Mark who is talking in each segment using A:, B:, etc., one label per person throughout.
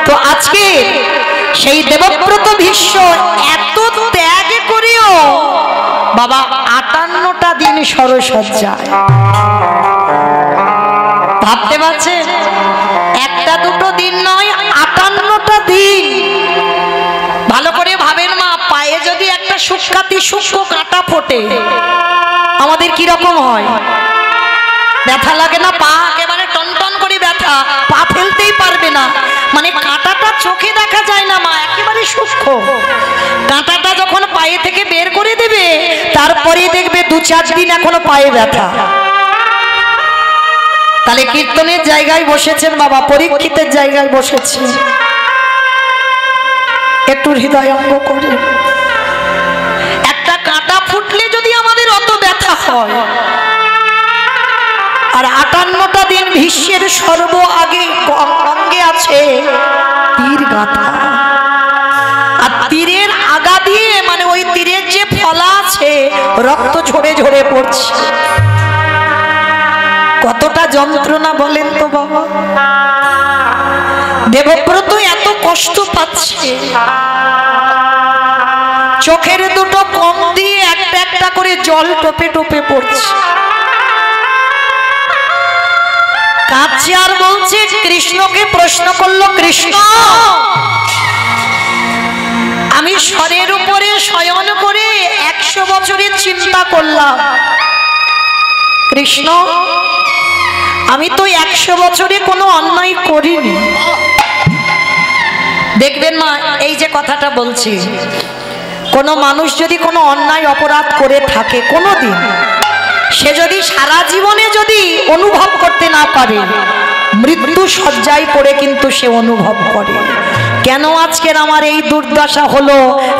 A: তো আজকে সেই দেবব্রত ভীষ্ম এত ত্যাগ করেও বাবা 58টা দিন সরসজ্জায়। ভাবতে পারছেন, একটা দুটো দিন নয়, 58টা দিন। ভালো করে ভাবেন মা, পায়ে যদি একটা সুখ্যাতি সূক্ষ্ম কাঁটা ফোটে আমাদের কিরকম হয়? ব্যথা লাগে না? পা একেবারে টনটন করে ব্যথা, পা ফেলতেই পারবে না। মানে কাঁটাটা চোখে দেখা যায় না মা, একেবারে সূক্ষ্ম। কাঁটাটা যখন পায়ে থেকে বের করে দেবে তারপরে দেখবে 2-4 দিন এখনো পায়ে ব্যথা। তাহলে কীর্তনের জায়গায় বসেছেন বাবা, পরীক্ষিতের জায়গায় বসেছেন, একটু হৃদয় অঙ্গ করে। একটা কাঁটা ফুটলে যদি আমাদের অত ব্যথা হয়, আর 58টা দিন ভীষ্মের সর্ব আগে অঙ্গে আছে তীর গাঁথা, আর তীরের আগা দিয়ে মানে ওই তীরের যে ফলা আছে রক্ত ঝরে ঝরে পড়ছে। কতটা যন্ত্রণা বলেন তো বাবা। দেবব্রত এত কষ্ট পাচ্ছে, চোখের দুটো কম দিয়ে একটা একটা করে জল টোপে টোপে পড়ছে। কাঁদছে আর বলছে, কৃষ্ণকে প্রশ্ন করলো, কৃষ্ণ আমি স্বরের উপরে শয়ন করে 100 বছরের চিন্তা করলাম, কৃষ্ণ আমি তো 100 বছরে কোনো অন্যায় করিনি। দেখবেন মা, এই যে কথাটা বলছি, কোনো মানুষ যদি কোনো অন্যায় অপরাধ করে থাকে কোনোদিন, সে যদি সারা জীবনে যদি অনুভব করতে না পারে, মৃত্যু শয্যায় পড়ে কিন্তু সে অনুভব করে, কেন আজকের আমার এই দুর্দশা হলো?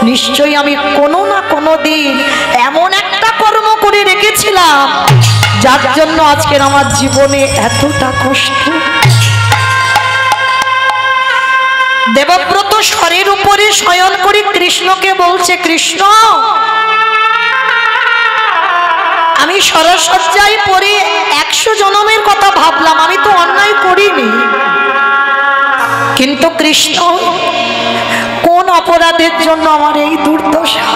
A: নিশ্চয়ই আমি কোনো না কোনো দিন এমন একটা কর্ম করে রেখেছিলাম যার জন্য আজকের আমার জীবনে এতটা কষ্ট। দেবব্রত স্বরের উপরে শয়ন করে কৃষ্ণকে বলছে, কৃষ্ণ আমি সরসজ্জায় পড়ে 100 জনমের কথা ভাবলাম, আমি তো অন্যায় করিনি, কিন্তু কৃষ্ণ কোন অপরাধের জন্য আমার এই দুর্দশা?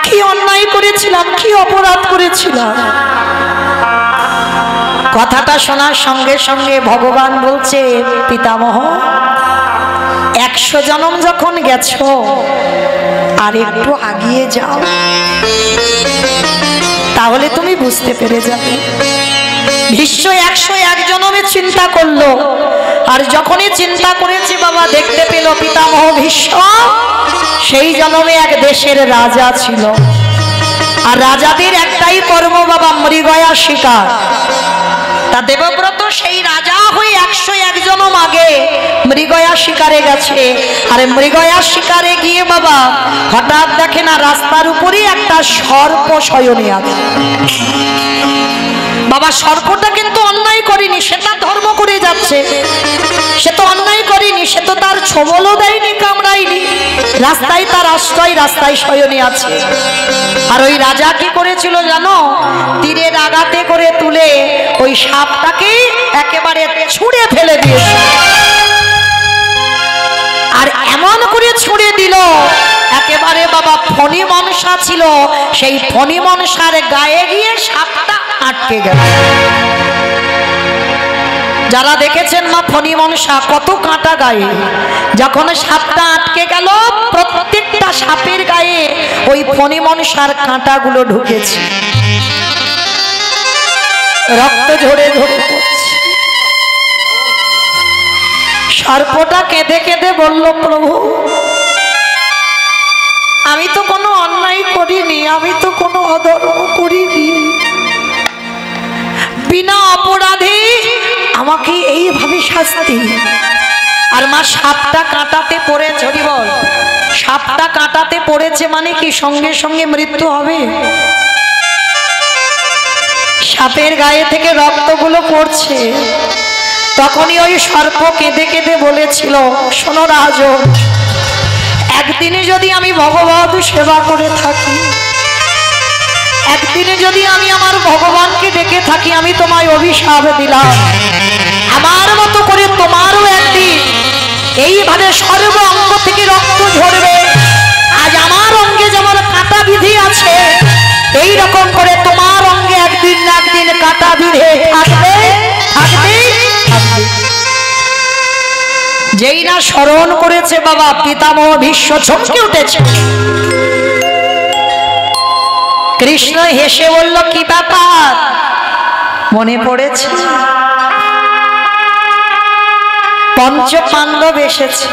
A: কি অন্যায় করেছিলাম, কি অপরাধ করেছিলাম? কথাটা শোনার সঙ্গে সঙ্গে ভগবান বলছে, পিতামহ 100 জনম যখন গেছো আর একটু আগিয়ে যাও, তাহলে তুমি বুঝতে পেরে যাবে। ভীষ্ম 101 জনমে চিন্তা করলো, আর যখনই চিন্তা করেছে বাবা দেখতে পেল পিতামহ ভীষ্ম সেই জনমে এক দেশের রাজা ছিল, আর রাজাদের একটাই কর্ম বাবা মৃগয়া শিকার। তা দেবব্রত সেই রাজা হয়ে 101 জনম আগে মৃগয়া শিকারে গেছে, আর মৃগয়া শিকারে গিয়ে বাবা হঠাৎ দেখে না রাস্তার উপরে একটা সর্প শয়নে আছে। বাবা সর্পটা কিন্তু অন্যায় করেনি, সেটা ধর্ম করে যাচ্ছে, সে তো অন্যায় করেনি, সে তো তার ছোবলও দেয়নি, কামড়ায়নি, রাস্তায় তার আশ্রয়, রাস্তায় শয়নে আছে। আর ওই রাজা কি করেছিল জানো? তীরের আঘাতে করে তুলে ওই সাপটাকে একেবারে ছুঁড়ে ফেলে দিয়েছে, আর এমন করে ছুঁড়ে দিল একেবারে বাবা ফণি মনসা ছিল, সেই ফণি মনসার গায়ে গিয়ে সাপটা আটকে গেল। যারা দেখেছেন মা ফণি মনসা কত কাঁটা গায়ে, যখন সাপটা আটকে গেল প্রত্যেকটা সাপের গায়ে ওই ফণি মনসার কাঁটাগুলো ঢুকেছে, রক্ত ঝরে ঝরে পড়ছে। সর্পটা কেঁদে কেঁদে বলল, প্রভু আমি তো কোনো অন্যায় করিনি, আমি তো কোনো অধর্ম করিনি, বিনা অপরাধে আমাকে এইভাবে শাস্তি। আর মা সাপটা কাঁটাতে পড়েছে, বল সাপটা কাঁটাতে পড়েছে মানে কি সঙ্গে সঙ্গে মৃত্যু হবে? সাপের গায়ে থেকে রক্তগুলো পড়ছে, তখনই ওই সর্প কেঁদে কেঁদে বলেছিল, শোনো রাজন, একদিনে যদি আমি ভগবত সেবা করে থাকি, একদিনে যদি আমি আমার ভগবানকে ডেকে থাকি, আমি তোমায় অভিশাপ দিলাম, আমার মতো করে তোমার এইভাবে সর্ব অঙ্গ থেকে রক্ত ঝরবে। আজ আমার অঙ্গে যেমন কাটা বিধি আছে, এই রকম করে তোমার অঙ্গে একদিন না একদিন কাটা বিধে থাকবে থাকবে থাকবে। যেই না স্মরণ করেছে বাবা পিতামহ ভীষ্ম চমকে উঠেছে। কৃষ্ণ হেসে বলল, কি ব্যাপার, মনে পড়েছে? পঞ্চ পাণ্ডব এসেছে,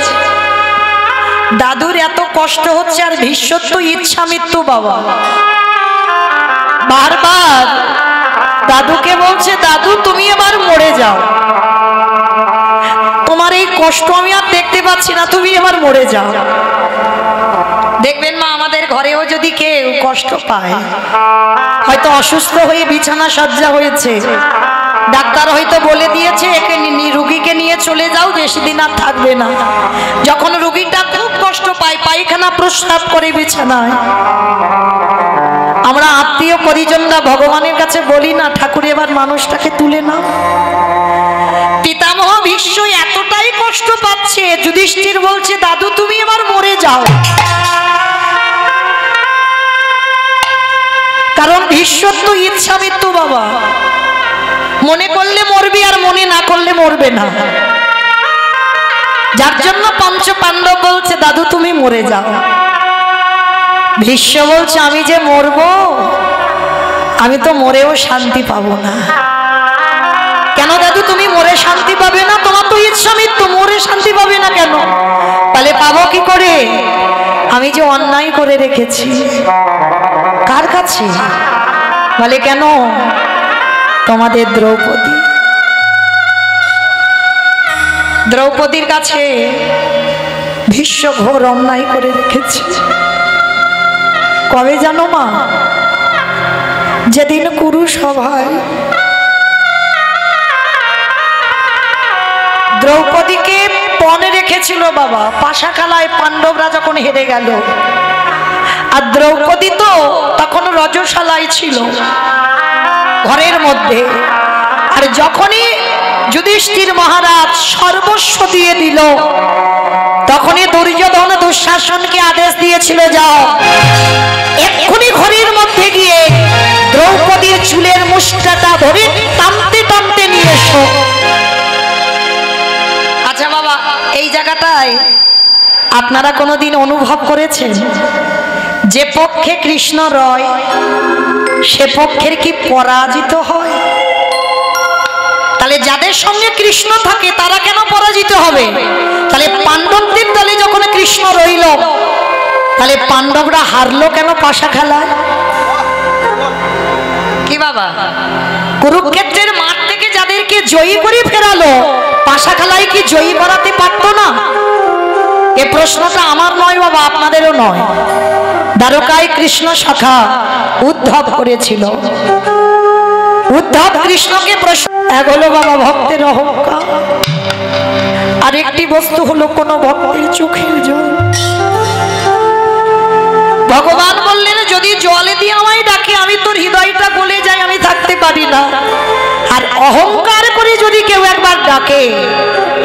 A: দাদুর এত কষ্ট হচ্ছে, আর ভীষ্মর তো ইচ্ছা মৃত্যু বাবা। বারবার দাদুকে বলছে, দাদু তুমি এবার মরে যাও, তোমার এই কষ্ট আমি আর দেখতে পাচ্ছি না, তুমি এবার মরে যাও। দেখবেন মা, আমাদের ঘরেও যদি কেউ কষ্ট পায়, হয়তো অসুস্থ হয়ে বিছানা সজ্জা হয়েছে, ডাক্তার হয়তো বলে দিয়েছে একে রুগীকে নিয়ে চলে যাও, বেশি দিন আর থাকবে না। যখন রুগীটা খুব কষ্ট পায়, পায়খানা প্রস্রাব করে বিছানায়, আমরা আত্মীয় পরিজনরা ভগবানের কাছে বলি না, ঠাকুর এবার মানুষটাকে তুলে নাও। পিতামহ ভীষ্ম এতটাই কষ্ট পাচ্ছে, যুধিষ্ঠির বলছে, দাদু তুমি এবার মরে যাও। কারণ ভীষ্মর তো ইচ্ছা মৃত্যু বাবা, মনে করলে মরবি আর মনে না করলে মরবে না। যার জন্য পঞ্চ পাণ্ডব বলছে, দাদু তুমি মরে যাও। ভীষ্ম বলছে, আমি যে মরবো, আমি তো মরেও শান্তি পাবো না। কেন দাদু তুমি মরে শান্তি পাবে না? তোমার তো ইচ্ছা মৃত্যু, মরে শান্তি পাবে না কেন? তাহলে পাবো কি করে? আমি যে অন্যায় করে রেখেছি। কার কাছে? বলে কেন? তোমাদের দ্রৌপদী, দ্রৌপদীর কাছে ভীষ্ম ঘোর অন্যায় করে রেখেছে। কবে জানো মা? যেদিন কুরু সভায় দ্রৌপদীকে পণে রেখেছিল বাবা, পাশাখালায় পাণ্ডবরা যখন হেরে গেল, আর দ্রৌপদী তো তখন রজশালায় ছিল ঘরের মধ্যে। আর যখনই যুধিষ্ঠির মহারাজ সর্বস্ব দিয়ে দিল, তখনই দুর্যোধন দুঃশাসনকে আদেশ দিয়েছিল, যাও এক্ষুনি ঘরের মধ্যে গিয়ে দ্রৌপদীর চুলের মুষ্টাটা ধরে টানতে টানতে নিয়ে এসো। আচ্ছা বাবা, এই জায়গাটায় আপনারা কোনোদিন অনুভব করেছেন যে পক্ষে কৃষ্ণ রয় সে পক্ষের কি পরাজিত হয়? তাহলে যাদের সঙ্গে কৃষ্ণ থাকে তারা কেন পরাজিত হবে? তাহলে পাণ্ডবদের দলে যখন কৃষ্ণ রইল, তাহলে পাণ্ডবরা হারলো কেন পাশা খেলায়? কি বাবা, কুরুক্ষেত্রের মাঠ থেকে যাদেরকে জয়ী করে ফেরালো, পাশা খেলায় কি জয়ী করাতে পারতো না? এ প্রশ্নটা আমার নয় বাবা, আপনাদেরও নয়। দ্বারকায় কৃষ্ণ সখা উদ্ধব করেছিল। উদ্ধব কৃষ্ণকে প্রশ্ন, এক হলো বাবা ভক্তের অহংকার, আর একটি বস্তু হলো কোন ভক্তের চোখের জল। ভগবান বললেন, যদি জলে দিয়ে আমায় ডাকে, আমি তোর হৃদয়টা গলে যায়, আমি থাকতে পারি না। আর অহংকার করে যদি কেউ একবার ডাকে,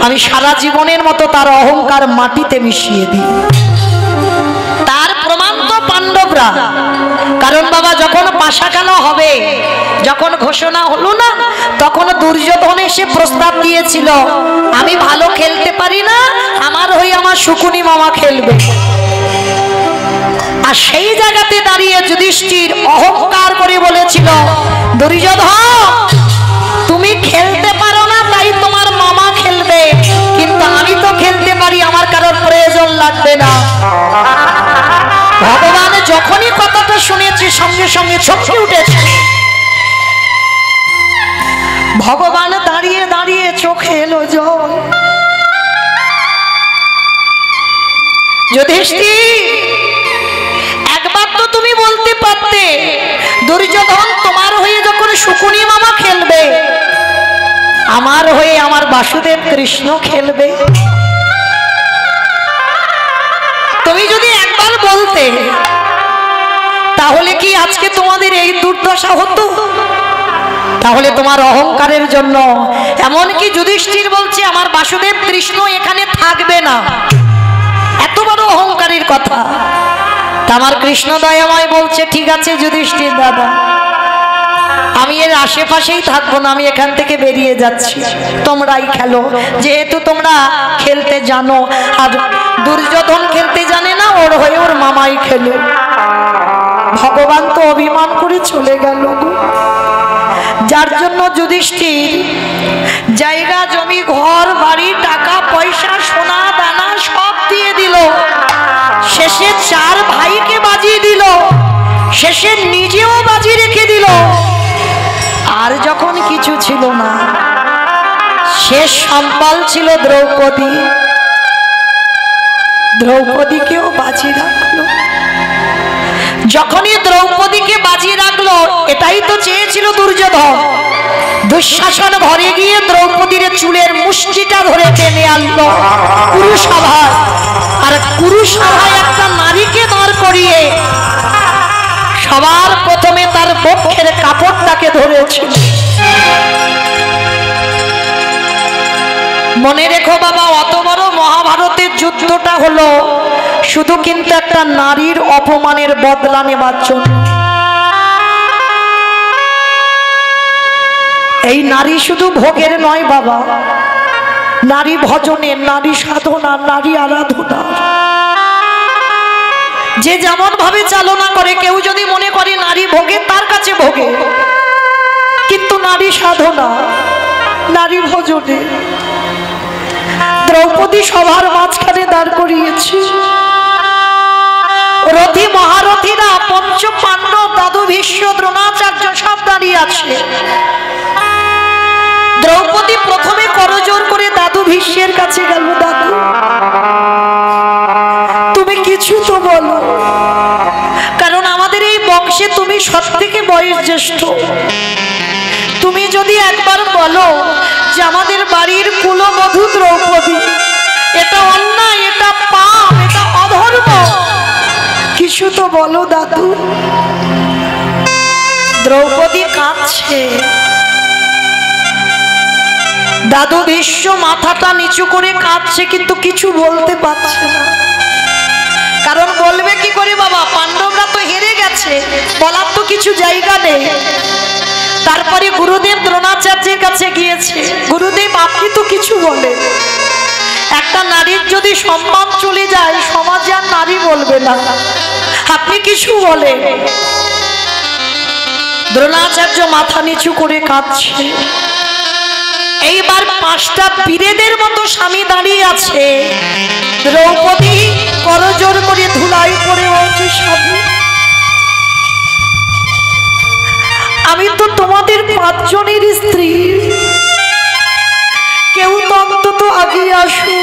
A: আমি সারা জীবনের মতো তার অহংকার মাটিতে মিশিয়ে দিই। তার প্রমাণ তো পাণ্ডবরা। কারণ বাবা, যখন পাশা খেলা হবে, যখন ঘোষণা হলো না, তখন দুর্যোধন এসে প্রস্তাব দিয়েছিল, আমি ভালো খেলতে পারি না, আমার হয়ে আমার শকুনি মামা খেলবে। আর সেই জায়গাতে দাঁড়িয়ে যুধিষ্ঠির অহংকার করে বলেছিল, দুর্যোধন তুমি খেলতে পারো না, তাই তোমার মামা খেলবে, কিন্তু আমি তো খেলতে পারি, আমার কারোর প্রয়োজন লাগবে না। ভগবান যখনই কথাটা শুনেছি, সঙ্গে সঙ্গে চমকে উঠেছে। ভগবান দাঁড়িয়ে দাঁড়িয়ে চোখে এলো জল। যুধিষ্ঠির, একবার তো তুমি বলতে পারতে, দুর্যোধন তোমার হয়ে যখন শকুনি মামা খেলবে, আমার হয়ে আমার বাসুদেব কৃষ্ণ খেলবে। তুমি যদি একবার বলতে, তাহলে কি আজকে তোমাদের এই দুর্দশা হতো? তাহলে তোমার অহংকারের জন্য। এমনকি যুধিষ্ঠির বলছে আমার বাসুদেব কৃষ্ণ এখানে থাকবে না, এত বড় অহংকারের কথা। আমার কৃষ্ণ দয়াময় বলছে ঠিক আছে যুধিষ্ঠির দাদা, আমি এর আশেপাশেই থাকবো না, আমি এখান থেকে বেরিয়ে যাচ্ছি, তোমরাই খেলো, যেহেতু তোমরা খেলতে জানো। আর দুর্যোধন খেলতে জানে না, ওর হয়ে ওর মামাই খেলে। ভগবান তো অভিমান করে চলে গেল গো। যার জন্য যুধিষ্ঠির জায়গা জমি ঘর বাড়ি টাকা পয়সা সোনা দানা সব দিয়ে দিল, শেষে 4 ভাইকে বাজিয়ে দিল, শেষে নিজেও বাজি রেখে দিল। আর যখন কিছু ছিল না, শেষ সম্বল ছিল দ্রৌপদী, দ্রৌপদীকেও বাজি রাখলো। যখনই দ্রৌপদীকে বাজি রাখলো, এটাই তো চেয়েছিল দুর্যোধন। দুঃশাসন ঘরে গিয়ে দ্রৌপদীর চুলের মুষ্টিটা ধরে টেনে আনলো কুরুসভায়। আর কুরুসভায় একটা নারীকে দাঁড় করিয়ে সবার প্রথমে তার বক্ষের কাপড়টাকে ধরেছিল। মনে রেখো বাবা, অত বড় মহাভারতের যুদ্ধটা হলো শুধু কিন্তু একটা নারীর অপমানের বদলা নেবার জন্য। এই নারী শুধু ভোগের নয় বাবা, নারী ভজনের, নারী সাধনার, নারী আরাধনার। যে যেমন ভাবে চালনা করে, কেউ যদি মনে করে নারী ভোগে, তার কাছে ভোগে, কিন্তু নারী সাধনা, নারী ভজনে। দ্রৌপদী সভার মাঝখানে দাঁড় করিয়েছে। রথী মহারথীরা, পঞ্চ পাণ্ডব, দাদু ভীষ্ম, দ্রোণাচার্য সব দাঁড়িয়ে আছে। দ্রৌপদী প্রথমে করজোর করে দাদু ভীষ্মের কাছে গেল। দাদু, তুমি কিছু তো বলো, কারণ আমাদের এই বংশে তুমি সবথেকে বয়স জ্যেষ্ঠ। তুমি যদি একবার বলো যে আমাদের বাড়ির কুলবধূ দ্রৌপদী, এটা অন্যায়, এটা পাপ, এটা অধর্ম, কিছু তো বলো দাদু। দ্রৌপদী কাঁদছে। দাদু ভীষ্ম মাথাটা নিচু করে কাঁদছে, কিন্তু কিছু বলতে পারছে না। কারণ বলবে কি করে বাবা, পাণ্ডবরা তো হেরে গেছে, বলার তো কিছু জায়গা নেই। তারপরে গুরুদেব দ্রোণাচার্যের কাছে গিয়েছে। গুরুদেব, আপনি তো কিছু বলেন। একটা নারীর যদি সম্মান চলে যায়, সমাজে আর নারী বলবে না, আপনি কিছু বলেন। দ্রোণাচার্য মাথা নিচু করে কাঁদছে। এইবার 5টা বীরেদের মতো স্বামী দাঁড়িয়ে আছে। দ্রৌপদী করজোর করে ধুলাই পড়ে বলছে, স্বামী, আমি তো তোমাদের 5 জনের স্ত্রী, কেউ তো অন্তত আগে আসো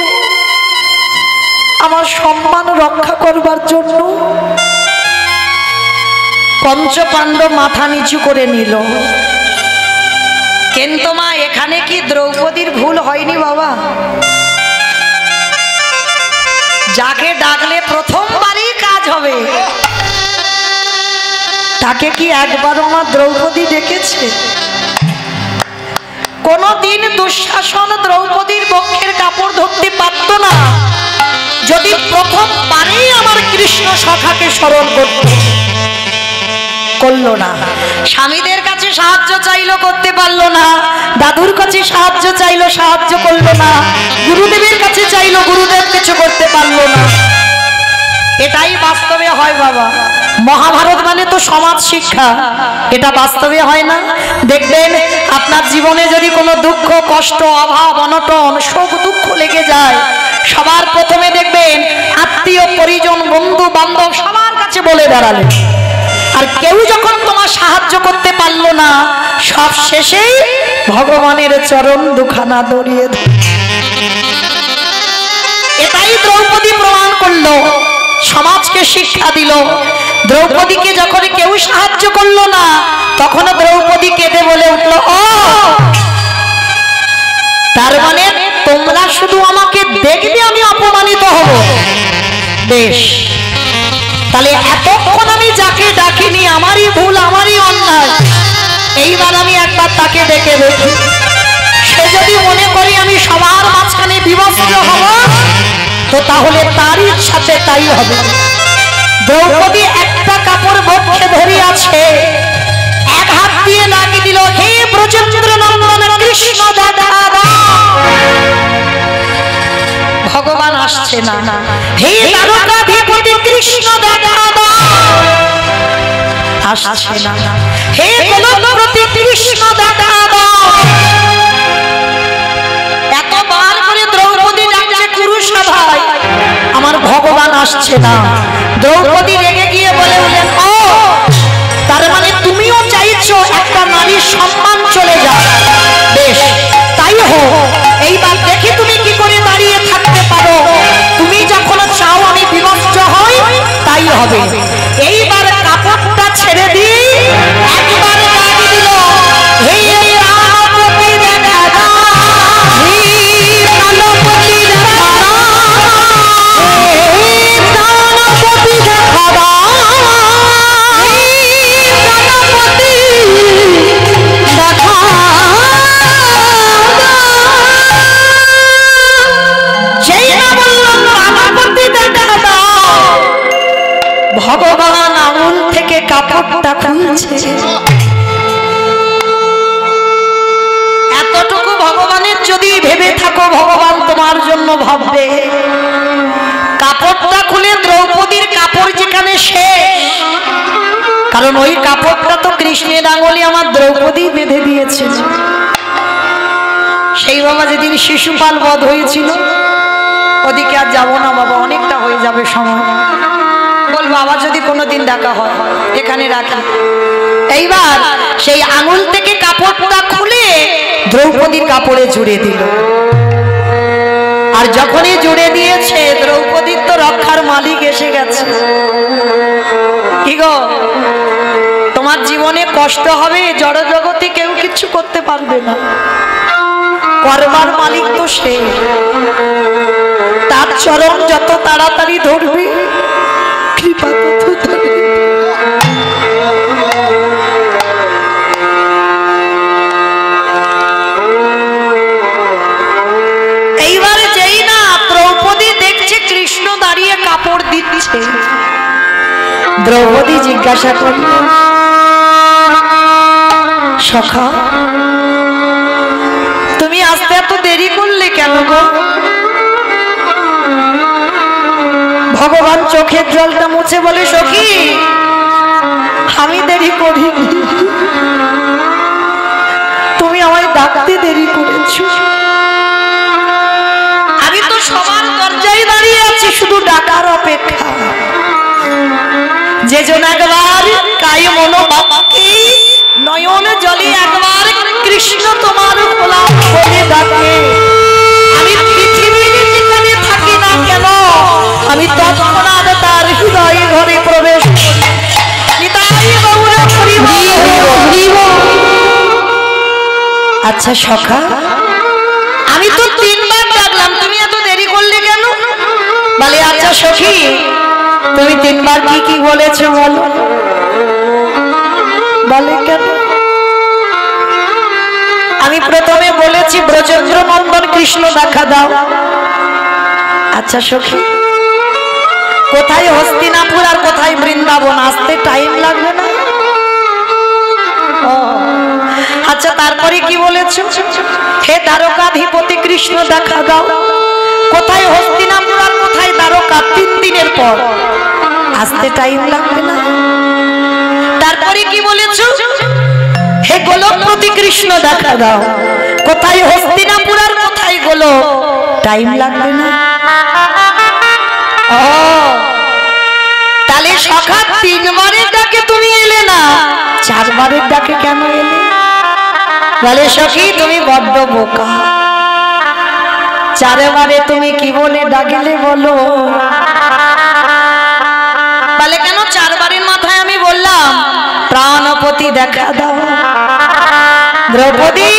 A: আমার সম্মান রক্ষা করবার জন্য। পঞ্চপাণ্ডব মাথা নিচু করে নিল। কিন্তু মা, এখানে কি দ্রৌপদীর ভুল হয়নি বাবা? যাকে ডাকলে প্রথমবারই কাজ হবে, তাকে কি একবারও মা দ্রৌপদী ডেকেছে? কোনদিন দুঃশাসন দ্রৌপদীর বক্ষের কাপড় ধরতে পারত না যদি প্রথমবারেই আমার কৃষ্ণ সখাকে স্মরণ করত। করলো না। স্বামীদের কাছে সাহায্য চাইলো, করতে পারলো না। দাদুর কাছে সাহায্য চাইলো, সাহায্য করলো না। গুরুদেবের কাছে চাইলো, গুরুদেব কিছু করতে পারলো না। এটাই বাস্তবে হয় বাবা। মহাভারত মানে তো সমাজ শিক্ষা, এটা বাস্তবে হয় না? দেখবেন আপনার জীবনে যদি কোনো দুঃখ কষ্ট অভাব অনটন শোক দুঃখ লেগে যায়, সবার প্রথমে দেখবেন আত্মীয় পরিজন বন্ধু বান্ধব সবার কাছে বলে বেড়ালেন। আর কেউ যখন তোমার সাহায্য করতে পারলো না, সব শেষেই ভগবানের চরণ দুখানা দড়িয়ে ধরে। এটাই দ্রৌপদী প্রমাণ করলো, সমাজকে শিক্ষা দিল। দ্রৌপদীকে যখন কেউ সাহায্য করলো না, তখন দ্রৌপদী কেঁদে বলে উঠলো, ও তার মানে তোমরা শুধু আমাকে দেখবে আমি অপমানিত হব? বেশ, তাহলে এতক্ষণ আমি যাকে ডাকিনি, আমারই ভুল, আমারই অন্যায়, এইবার আমি একবার তাকে দেখে দেখি, সে যদি মনে করি আমি সবার মাঝখানে বিবস্ত্র হব, তো তাহলে তার ইচ্ছাতে তাই হবে। দ্রৌপদী একটা কাপড় বক্ষে ধরিয়াছে, এক হাত দিয়ে লাগিয়ে দিল, হে ব্রজেন্দ্র নন্দন কৃষ্ণ দাদা। ভগবান আসছে না, হে দ্বারকাধিপতি কৃষ্ণ দাদা আসছে না, হে গোলকপতি কৃষ্ণ দাদা। এতবার করে দ্রৌপদী ডাকছে কুরুসভায়, আমার ভগবান আসছে না। দ্রৌপদী রেগে গিয়ে বলে উঠলেন, ও তার মানে তুমিও চাইছো একটা নারীর সম্মান চলে যায়? বেশ, তাই হোক, এইবার দেখি তুমি কি করে দাঁড়িয়ে থাকতে পারো। তুমি যখন চাও আমি বিবস্ত্র হই, তাই হবে। এইবার কাপড়টা ছেড়ে দিয়ে একবার লাগিয়ে দিল, হে রামপতি দেখা দাও, হে কালপতি দেখা দাও, হে প্রাণপতি দেখা দাও, হে প্রাণপতি দেখা দাও। যেই না বললাম প্রাণপতি দেখা দাও, ভগবান আঙুল থেকে কাপড়টা খুলছে। এতটুকু ভগবানের যদি ভেবে থাকো, ভগবান তোমার জন্য ভাববে। কাপড়টা খুলে দ্রৌপদীর কাপড় যেখানে শেষ, কারণ ওই কাপড়টা তো কৃষ্ণের আঙুলে আমার দ্রৌপদী বেঁধে দিয়েছিল। সেই বাবা যেদিন শিশুপাল বধ হয়েছিল, ওদিকে আর যাবো না বাবা, অনেকটা হয়ে যাবে সময়। বলবো আবার যদি কোনোদিন ডাকা হয়, এখানে রাখি। এইবার সেই আঙুল থেকে কাপড়টা খুলে দ্রৌপদীর কাপড়ে জুড়ে দিল। আর যখনই জুড়ে দিয়েছে, দ্রৌপদীর তো রক্ষার মালিক এসে গেছে। কি গো, তোমার জীবনে কষ্ট হবে, জড় জগতে কেউ কিছু করতে পারবে না, করবার মালিক তো সে। তার চরণ যত তাড়াতাড়ি ধরবে, কৃপা তত ধরবে। এইবারে যেই না দ্রৌপদী দেখছে কৃষ্ণ দাঁড়িয়ে কাপড় দিচ্ছে, দ্রৌপদী জিজ্ঞাসা করল, সখা তুমি আসতে এত দেরি করলে কেন গো? ভগবান চোখের জলটা মুছে বলে, সখী আমি দেরি করিনি, তুমি আমায় ডাকতে দেরি করেছো। আমি তো সবার দরজায় দাঁড়িয়ে আছি, শুধু ডাকার অপেক্ষা। যে জন একবার কায় মনোবাক্যে নয়ন জলে একবার কৃষ্ণ তোমার গোলাম বলে ডাকে, আমি পৃথিবীর যেখানে থাকি না কেন, আমি তৎক্ষণাৎ তার হৃদয় ঘরে প্রবেশ করি। আচ্ছা সখা, আমি তো 3 বার ডাকলাম, তুমি এত দেরি করলে কেন? বলে আচ্ছা সখী, তুমি 3 বার কি কি বলেছো বলো। বলে কেন? আমি প্রথমে বলেছি ব্রজেন্দ্র নন্দন কৃষ্ণ দেখা দাও। আচ্ছা সখী, কোথায় হস্তিনাপুর আর কোথায় বৃন্দাবন, আসতে টাইম লাগবে না? আচ্ছা তারপরে কি বলেছো? হে দ্বারকাধিপতি কৃষ্ণ দেখা দাও। কোথায় হস্তিনাপুর আর কোথায় দ্বারকা, 3 দিনের পর, আসতে টাইম লাগবে না? তারপরে কি বলেছো? হে গোলকপতি কৃষ্ণ দেখা দাও। কোথায় হস্তিনাপুর আর কোথায় গোলক, টাইম লাগবে না? ও তাহলে সখা 3 বারের ডাকে তুমি এলে না, 4 বারের ডাকে কেন এলে? বলে সখী তুমি বড্ড বোকা, 4 বারে তুমি কি বলে ডাকলে বলো? বলে কেন 4 বারের মাথায় আমি বললাম প্রাণপতি দেখা দাও। দ্রৌপদী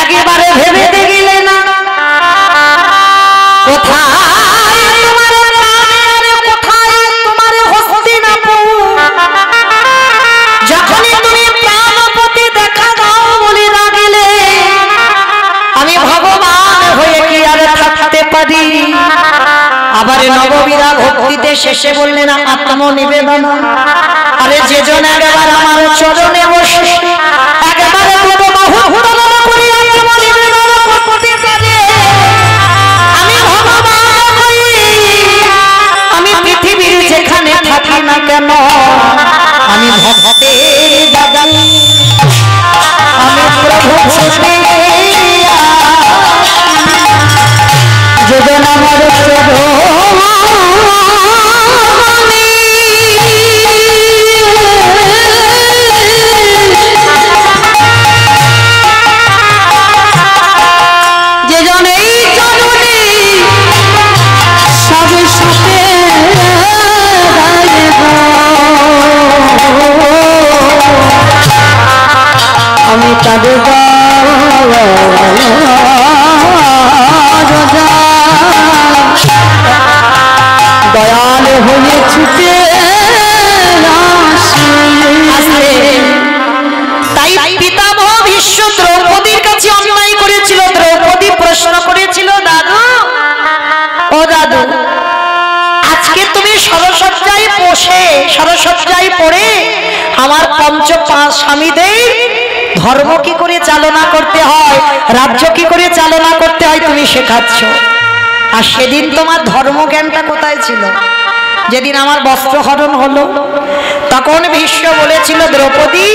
A: একেবারে ভেবে দেখলে না, কোথায় তোমার প্রাণের, কোথায় তোমার হস্তিনাপুর? যখনই তুমি প্রাণ দ্রৌপদী আবার নববীরা ভক্তিতে শেষে বললেন আত্মনিবেদন। আরে যে জন একবার আমার চরণে বসে একবারে দুটো বাহু উত্তোলন করি আত্মনিবেদন করতে পারে, আমি ভগবান হই, আমি পৃথিবীর যেখানে থাকি না কেন, আমি ভক্তের দাদা, আমি প্রভু যেজন আমার যেজন এই জননী সবের সাথে আমি তাদের দয়াল হয়ে ছুটে তাই পিতামহ ভীষ্ম দ্রৌপদীর কাছে অন্যায় করেছিল। দ্রৌপদী প্রশ্ন করেছিল, দাদু ও দাদু, আজকে তুমি সরসজ্জায় বসে সরসজ্জায় পড়ে আমার পঞ্চ পাঁচ স্বামীদের ধর্ম কি করে চালনা করতে হয়, রাজ্য কি করে চালনা করতে হয় তুমি শেখাচ্ছ। আর সেদিন তোমার ধর্মজ্ঞানটা কোথায় ছিল? যেদিন আমার বস্ত্রহরণ হলো তখন ভীষ্ম বলেছিল, দ্রৌপদী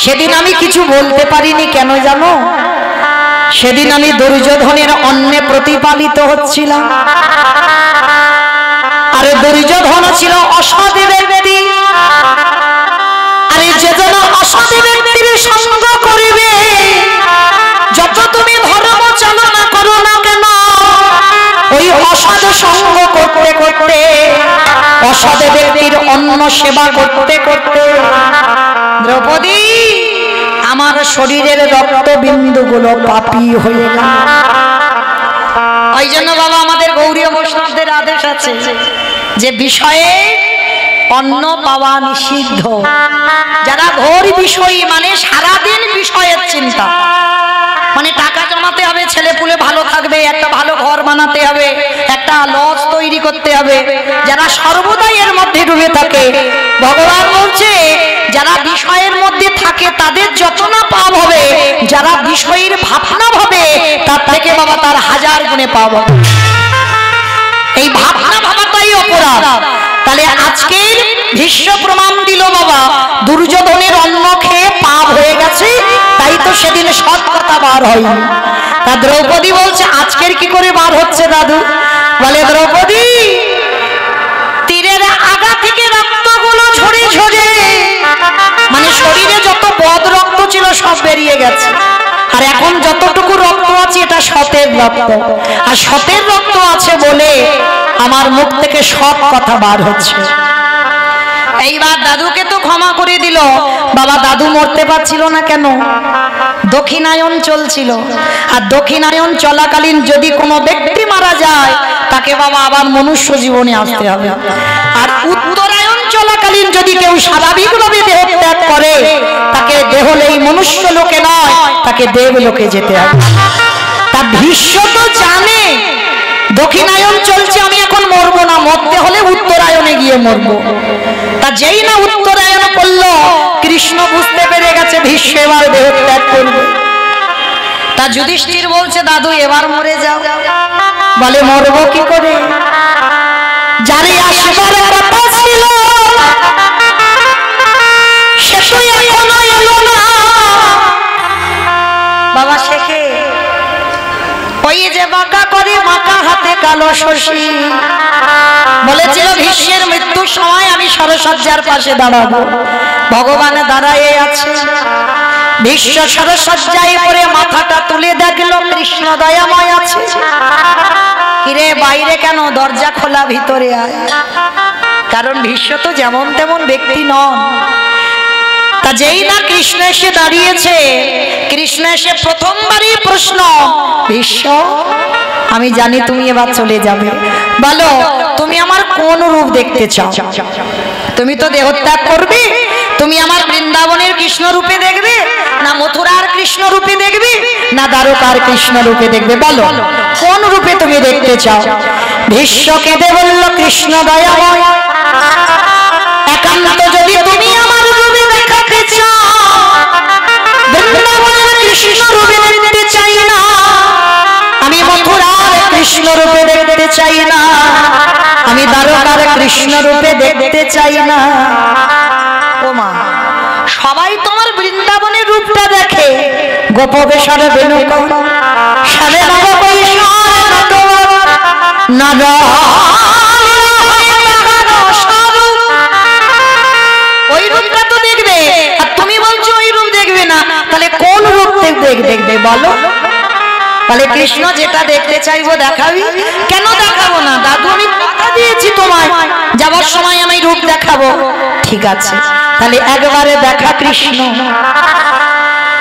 A: সেদিন আমি কিছু বলতে পারিনি, কেন জানো? সেদিন আমি দুর্যোধনের অন্নে প্রতিপালিত হচ্ছিলাম। আর দুর্যোধন ছিল অসৎ ব্যক্তি, আরে যে যেন অসৎ ব্যক্তির সঙ্গ করিবে, যত তুমি ধর্ম চালনা করো না কেন, ওই অসৎ সঙ্গ করতে করতে, অসৎ ব্যক্তির অন্ন সেবা করতে করতে দ্রৌপদী আমার শরীরের রক্তবিন্দুগুলো পাপী হয়ে গেল। ওই জন্য বাবা আমাদের গৌরীয় বৈষ্ণবদের আদেশ আছে যে বিষয়ে অন্ন পাওয়া নিষিদ্ধ। যারা ঘোর বিষয়ী, মানে সারাদিন বিষয়ের চিন্তা, মানে টাকা জমাতে হবে, ছেলে পুলে ভালো থাকবে, একটা ভালো ঘর বানাতে হবে, একটা লজ তৈরি করতে হবে, যারা সর্বদাই এর মধ্যে ডুবে থাকে, ভগবান বলছে যারা বিষয়ের মধ্যে থাকে তাদের যত না পাপ হবে, যারা বিষয়ের ভাবনা ভাবে তার থেকে বাবা তার 1000 গুণে পাপ হবে। এই ভাবনা ভাবাটাই অপরাধ। তাহলে আজকের ভীষ্ম প্রমাণ দিল বাবা দুর্যোধনের অন্ন খেয়ে পাপ হয়ে গেছে, তাই তো সেদিন সৎ কথা বার হয়নি। তা দ্রৌপদী বলছে আজকের কি করে বার হচ্ছে দাদু? বলে দ্রৌপদী তীরের আগা থেকে রক্তগুলো ঝরে ঝরে, মানে শরীরে যত বদ রক্ত ছিল সব বেরিয়ে গেছে, আর এখন যতটুকু রক্ত আছে এটা সতের রক্ত, আর সতের রক্ত আছে বলে আমার মুখ থেকে সব কথা বার হচ্ছে। এইবার দাদুকে তো ক্ষমা করে দিল বাবা, দাদু মরতে পারছিল না কেন? দক্ষিণায়ন চলছিল, আর দক্ষিণায়ন চলাকালীন যদি কোনো ব্যক্তি মারা যায় তাকে বাবা আবার মনুষ্য জীবনে আসতে হবে, আর উত্তরায়ণ চলাকালীন যদি কেউ স্বাভাবিকভাবে দেহ ত্যাগ করে তাকে দেহলেই মনুষ্য লোকে নয়, তাকে দেবলোকে যেতে হবে। তা ভীষ্ম তো জানে দক্ষিণায়ন চলছে, আমি এখন মরবো না, মরতে হলে উত্তরায়ণে গিয়ে মরবো। তা যেই না উত্তরায়ণ করলো, কৃষ্ণ বুঝতে পেরে গেছে ভীষ্ম এবার দেহ ত্যাগ করবে। তা যুধিষ্ঠির বলছে দাদু এবার মরে যাও। বলে মরবো কি করে? যারে আসবার কথা ছিল সে তো এখনো এলো না। বাবা শেখে ওই যে বাঁকা করে বাঁকা হাতে কালো শশী বলেছিল ভীষ্মের মৃত্যুর সময় আমি সরসজ্জার পাশে দাঁড়াবো, ভগবান দাঁড়ায় আছে। ভীষ্ম সরসজ্জায় পড়ে মাথাটা তুলে দেখলো কৃষ্ণ দয়াময় আছে। কিরে বাইরে কেন? দরজা খোলা, ভিতরে আয়। কারণ ভীষ্ম তো যেমন তেমন ব্যক্তি নন। তা যেই না কৃষ্ণ এসে দাঁড়িয়েছে, কৃষ্ণ এসে প্রথমবারই প্রশ্ন, ভীষ্ম আমি জানি তুমি এবার চলে যাবে, বলো তুমি আমার কোন রূপ দেখতে চাও? তুমি তো দেহত্যাগ করবে, তুমি আমার বৃন্দাবনের কৃষ্ণ রূপে দেখবে, না মথুরার কৃষ্ণ রূপে দেখবে, না দ্বারকার কৃষ্ণ রূপে দেখবে? বলো কোন রূপে তুমি দেখতে চাও? ভীষ্ম কেঁদে বলল, কৃষ্ণ দয়াময়, একান্ত যদি তুমি আমার রূপে দেখাতে চাও, বৃন্দাবনের কৃষ্ণ রূপে দেখতে চাই না, আমি মথুরার কৃষ্ণ রূপে দেখতে চাই না, আমি দ্বারকার কৃষ্ণ রূপে দেখতে চাই না। ও মা, সবাই তোমার বৃন্দাবনের রূপটা দেখে, গোপবেশরে বেণুক সারে নব ওই রূপটা তো দেখবে, আর তুমি বলছো ওই রূপ দেখবে না, তাহলে কোন রূপ দেখবে বলো? তাহলে কৃষ্ণ যেটা দেখতে চাইবো দেখাবি। কেন দেখাবো না দাদু? আমি কথা দিয়েছি তোমায়, যাবার সময় আমি রূপ দেখাবো। ঠিক আছে, তাহলে একবারে দেখা কৃষ্ণ।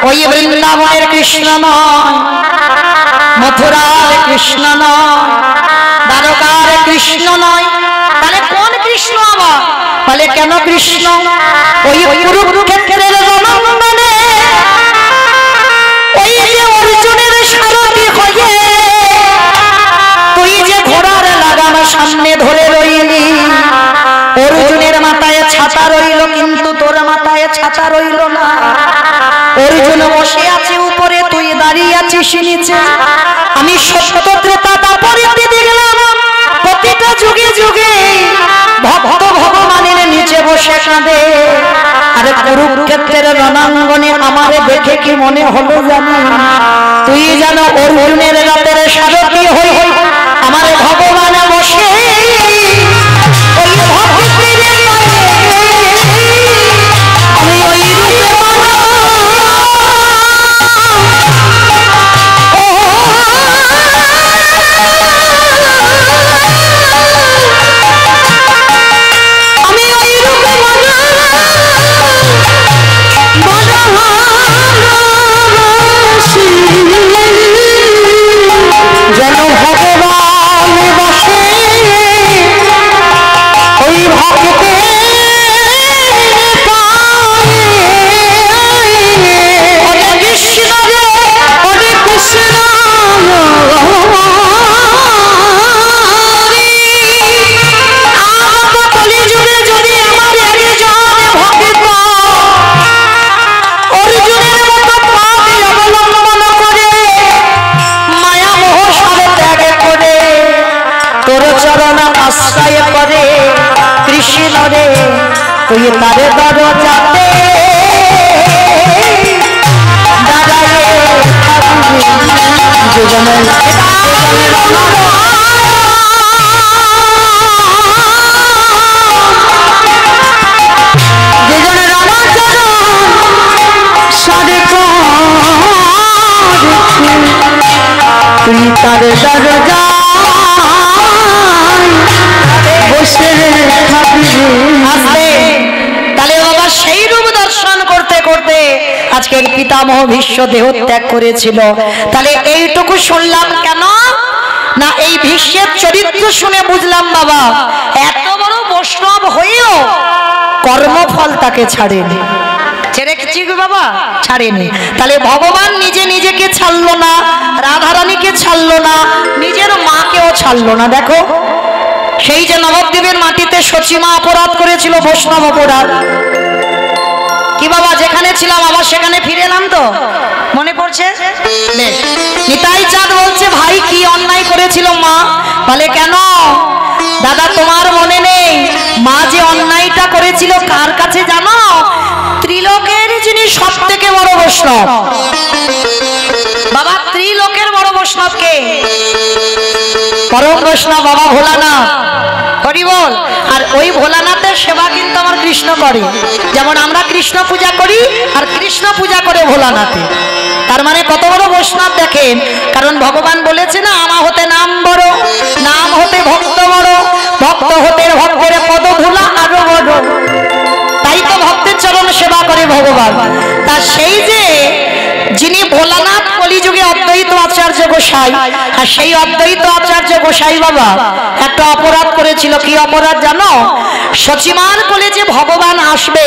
A: ওই বৃন্দাবনের কৃষ্ণ নয়, মথুরার কৃষ্ণ নয়, দ্বারকার কৃষ্ণ নয়, তাহলে কোন কৃষ্ণ আবার? তাহলে কেন কৃষ্ণ? ওই কুরুক্ষেত্রের রণাঙ্গনে ওই যে অর্জুনের সারথি হয়ে তুই যে ঘোড়ার লাগাম সামনে ধরে রইলি, অর্জুনের মাথায় ছাতা রইল, কিন্তু তোর মাথায় ছাতা রইল না। অর্জুন বসে আছে উপরে, তুই দাঁড়িয়ে আছিস নিচে। আমি সত্য ত্রেতা দাপরিতে দেখলাম প্রতিটা যুগে যুগে ভক্ত ভগবানের নিচে বসে কাঁদে। আর কুরুক্ষেত্রের রণাঙ্গনে আমারে দেখে কি মনে হলো জানি? তুই যেন অর্জুনের রাতের সারথি হই আমার ভগবান বসে ওই ভক্তের আমি ওই রূপে যেন ভগবান বসে ওই ভক্তে আশ্রয় করে কৃষ্ণ রে, তুই তারে দরজাতে দাঁড়ায়ে তুই তারে দরজা তাহলে বাবা সেই রূপ দর্শন করতে করতে আজকের পিতামহ ভীষ্ম দেহ ত্যাগ করেছিল। তাহলে এইটুকু শুনলাম কেন না, এই ভীষ্মের চরিত্র শুনে বুঝলাম বাবা এত বড় বৈষ্ণব হয়েও কর্মফল তাকে ছাড়েনি। ছেড়ে কি বাবা? ছাড়েনি। তাহলে ভগবান নিজে নিজেকে ছাড়লো না, রাধারানীকে ছাড়লো না, নিজের মাকেও ছাড়লো না। দেখো সেই যে নবদ্বীপের মাটিতে সচিমা অপরাধ করেছিল, বৈষ্ণব অপরাধ, কি বাবা যেখানে ছিলাম আবার সেখানে ফিরে এলাম, তো মনে পড়ছে? নিতাই চাঁদ বলছে, ভাই কি অন্যায় করেছিল মা? বলে কেন দাদা তোমার মনে নেই? মা যে অন্যায়টা করেছিল কার কাছে জানো? ত্রিলোকের যিনি সব থেকে বড় বৈষ্ণব। বাবা ত্রিলোকের বড় বৈষ্ণব কে? পরম বৈষ্ণব বাবা ভোলানাথ। হরি বল। আর ওই ভোলানাথের সেবা কিন্তু আমার কৃষ্ণ করে। যেমন আমরা কৃষ্ণ পূজা করি আর কৃষ্ণ পূজা করে ভোলানাথে। তার মানে কত বড় বৈষ্ণব দেখেন। কারণ ভগবান বলেছে না, আমা হতে নাম বড়, নাম হতে ভক্ত বড়, ভক্ত হতে ভক্তের পদ ভোলা আরো বড়। তাই তো ভক্তের চরণ সেবা করে ভগবান। তা সেই যে যিনি ভোলানাথ কলিযুগে অদ্বৈত আচার্য গোসাই, আর সেই অদ্বৈত আচার্য গোসাই বাবা একটা অপরাধ করেছিল। কি অপরাধ জানো? সচিমার কোলে যে ভগবান আসবে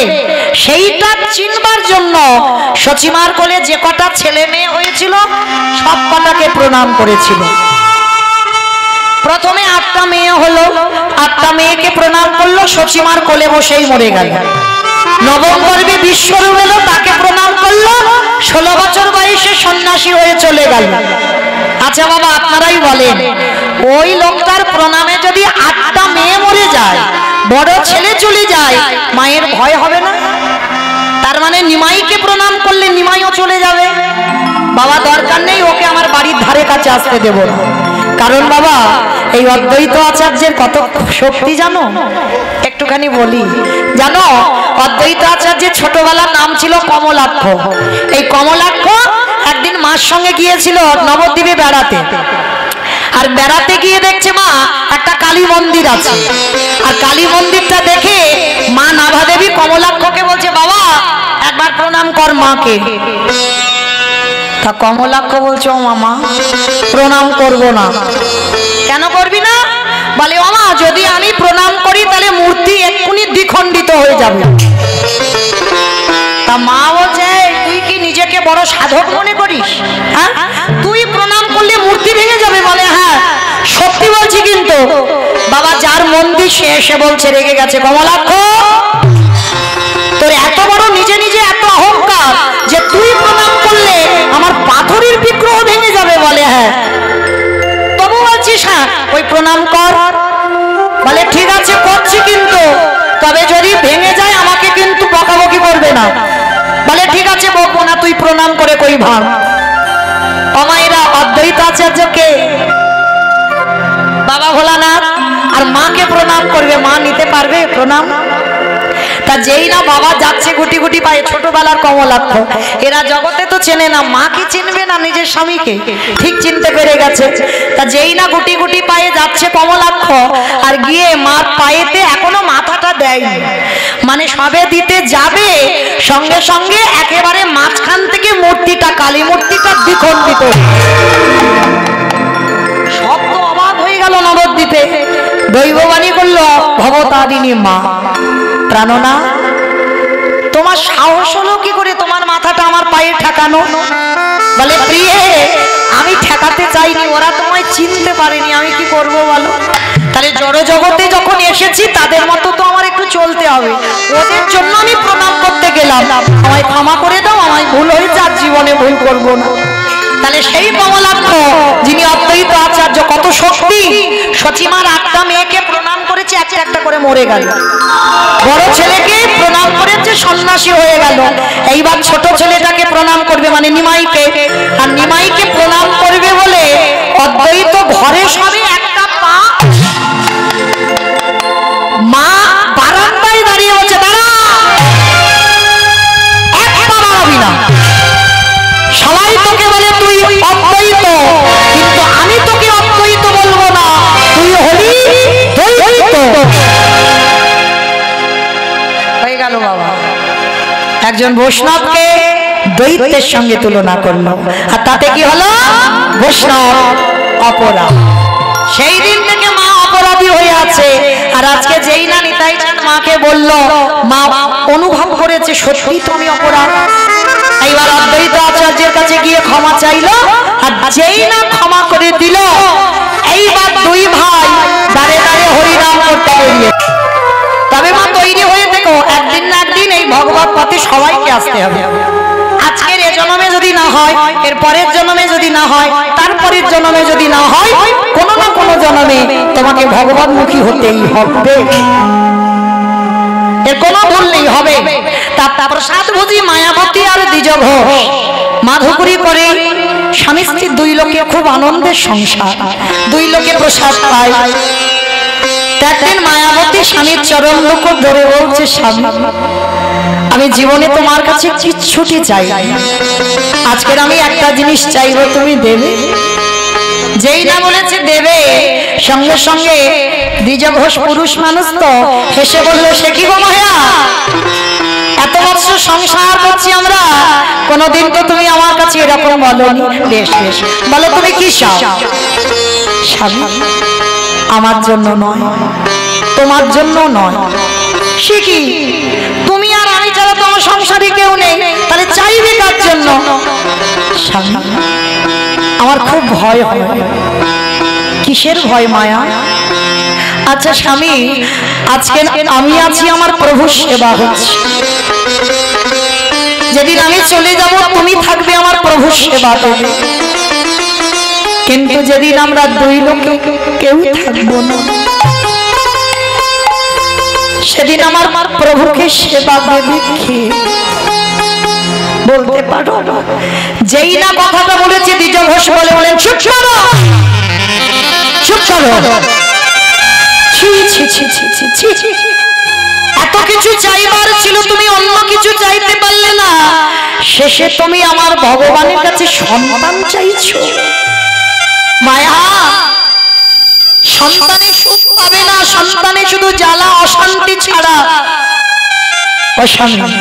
A: সেইটা চিনবার জন্য সচিমার কোলে যে কটা ছেলে মেয়ে হয়েছিল সব কটাকে প্রণাম করেছিল। প্রথমে 8টা মেয়ে হলো, 8টা মেয়েকে প্রণাম করলো, সচিমার কোলে বসেই মরে গেল। নবম গর্ভে বিশ্বরূপ এলো, তাকে প্রণাম করলো, 16 বছর বয়সে সন্ন্যাসী হয়ে চলে গেল। আচ্ছা বাবা আপনারাই বলেন, ওই লোকটার প্রণামে যদি 8টা মেয়ে মরে যায়, বড় ছেলে চলে যায়, মায়ের ভয় হবে না? তার মানে নিমাইকে প্রণাম করলে নিমাইও চলে যাবে। বাবা দরকার নেই, ওকে আমার বাড়ির ধারে কাছে আসতে দেব না। কারণ বাবা এই অদ্বৈত আচার্যের কত শক্তি জানো? একটুখানি বলি। জানো অদ্বৈত আচার্যের ছোটবেলার নাম ছিল কমলাক্ষ। এই কমলাক্ষ একদিন মার সঙ্গে গিয়েছিল নবদ্বীপে বেড়াতে। আর বেড়াতে গিয়ে দেখছে মা একটা কালী মন্দির আছে। আর কালী মন্দিরটা দেখে মা নাভাদেবী কমলাক্ষকে বলছে, বাবা একবার প্রণাম কর মাকে। তা কমলাক্ষ বলছে, ও মামা প্রণাম করব না। কেন করবি না? বলে, ও মা যদি আমি প্রণাম করি তাহলে মূর্তি এক্ষুনি দ্বিখণ্ডিত হয়ে যাবে। তা মা বলছে, তুই কি নিজেকে বড় সাধক মনে করিস? হ্যাঁ, তুই প্রণাম করলে মূর্তি ভেঙে যাবে? বলে, হ্যাঁ সত্যি বলছি। কিন্তু বাবা যার মন্দির সে এসে বলছে, রেগে গেছে, কমলাক্ষ তোর এত বড় নিজে নিজে এত অহংকার যে তুই প্রণাম করলে আমার পাথরের বিগ্রহ ভেঙে যাবে। বলে, হ্যাঁ। তবু বলছিস, হ্যাঁ ওই প্রণাম কর। বলে, ঠিক আছে করছি, কিন্তু তবে যদি ভেঙে যায় আমাকে কিন্তু বকাবকি করবে না। বলে, ঠিক আছে বকবো না, তুই প্রণাম করে কই ভাঙ। অমায়েরা অদ্বৈত আচার্যকে বাবা ভোলানাথ আর মাকে প্রণাম করবে, মা নিতে পারবে প্রণাম? তা যেই না বাবা যাচ্ছে গুটি গুটি পায়ে, ছোটবেলার কমলাক্ষ, এরা জগতে তো চেনে না, মা কি চিনবে না নিজের স্বামীকে? ঠিক চিনতে পেরে গেছে। তা যেই না গুটি গুটি পায়ে যাচ্ছে কমলাক্ষ, আর গিয়ে মার পায়েতে এখনো মাথাটা দেয়নি, মানে সবে দিতে যাবে, সঙ্গে সঙ্গে একেবারে মাঝখান থেকে মূর্তিটা, কালী মূর্তিটা দ্বিখণ্ডিত। সব তো অবাক হয়ে গেল নবদ্বীপে। দৈববাণী করলো, ভবতারিণী মা প্রাণনা, তোমার সাহস হলো কি করে তোমার মাথাটা আমার পায়ে ঠেকানো? বলে, প্রিয়ে আমি ঠেকাতে চাইনি, ওরা তোমায় চিনতে পারেনি, আমি কি করব বলো? তাহলে জড় জগতে যখন এসেছি তাদের মতো তো আমার একটু চলতে হবে, ওদের জন্য আমি প্রণাম করতে গেলাম, আমায় ক্ষমা করে দাও, আমায় ভুল হয়েছে, আর জীবনে ভুল করব না। তাহলে সেই কমলাক্ষ যিনি অদ্বৈত আচার্য, কত শক্তি! সচিমার 8টা মেয়েকে প্রণাম করেছে, একটা একটা করে মরে গেল। বড় ছেলেকে প্রণাম করেছে, সন্ন্যাসী হয়ে গেল। এইবার ছোট ছেলেটাকে প্রণাম করবে, মানে নিমাইকে। আর নিমাইকে প্রণাম করবে বলে অদ্বৈত ঘরে সবে একটা পা, মা বারান্দায় দাঁড়িয়ে বলছে, দাঁড়া, এক পা বাড়াবি না। সবাই তোকে বলে তুই অদ্বৈত, কিন্তু আমি তোকে অদ্বৈত বলবো না, তুই হলি দ্বৈত। হয়ে গেল বাবা। একজন বৈষ্ণবকে দ্বৈতের সঙ্গে তুলনা করলো, আর তাতে কি হলো? বৈষ্ণব অপরাধ। সেই দিন থেকে মা অপরাধী হয়ে আছে। আর আজকে যেই না নিতাই চাঁদ মাকে বলল, মা অনুভব করেছে সত্যি তুমি অপরাধ। এইবার অদ্বৈত আচার্যের কাছে গিয়ে ক্ষমা চাইলো, আর যেই না ক্ষমা করে দিল, এইবার দুই ভাই দাঁড়ে দাঁড়ে হরিনাম করতে বেরিয়ে। তবে মা তৈরি হয়ে থেকো, একদিন না একদিন এই ভগবত পথে সবাইকে আসতে হবে। আজকের এ জন্মে যদি না হয়, এর পরের জন্মে যদি না হয়, তারপরের জন্মে যদি না হয়, কোনো না কোনো জন্মে তোমাকে ভগবতমুখী হতেই হবে, এর কোনো ভুল নেই, হবে। তার প্রসাদ ভোজি মায়াবতী আর দ্বিজ ঘোষ মাধুপুরী করে স্বামী স্ত্রী দুই লোকে খুব আনন্দের সংসার, দুই লোকে প্রসাদ পায়। একদিন মায়াবতী স্বামীর চরণ লোক ধরে বলছে, স্বামী আমি জীবনে তোমার কাছে কিচ্ছুটি চাই, আজকের আমি একটা জিনিস চাইবো, তুমি দেবে? যেই না বলেছে দেবে, সঙ্গে সঙ্গে দ্বিজ ঘোষ পুরুষ মানুষ তো হেসে বললো, সে কি গো মায়া, এত বছর সংসার করছি আমরা, কোনদিন তো তুমি আমার কাছে এরকম বলোনি। বেশ বেশ বলো তুমি কি চাও? স্বামী আমার জন্য নয়, তোমার জন্য নয়। সে কি, তুমি আর আমি ছাড়া তোমার সংসারে কেউ নেই, তাহলে চাইবে কার জন্য? স্বামী আমার খুব ভয় হয়, কিসের ভয় মায়া? আচ্ছা স্বামী, আজকে আমি আছি, আমার প্রভুর সেবা হচ্ছে, যেদিন আমি চলে যাব তুমি থাকবে আমার প্রভুর সেবা দেবে, কিন্তু যেদিন আমরা দুই লোক কেউ থাকবো না, সেদিন আমার প্রভুকে সেবা দেবে কে? বলতে পারো? যেই না কথাটা বলেছে দ্বিজ ঘোষ বলেন চুপ করো, চুপ করো। এত কিছু চাইবার ছিল, তুমি অন্য কিছু চাইতে পারলে না, শেষে তুমি আমার ভগবানের কাছে সন্তান চাইছো। মায়া, সন্তানে সুখ পাবে না, সন্তানে শুধু জ্বালা অশান্তি ছাড়া। অশান্তি।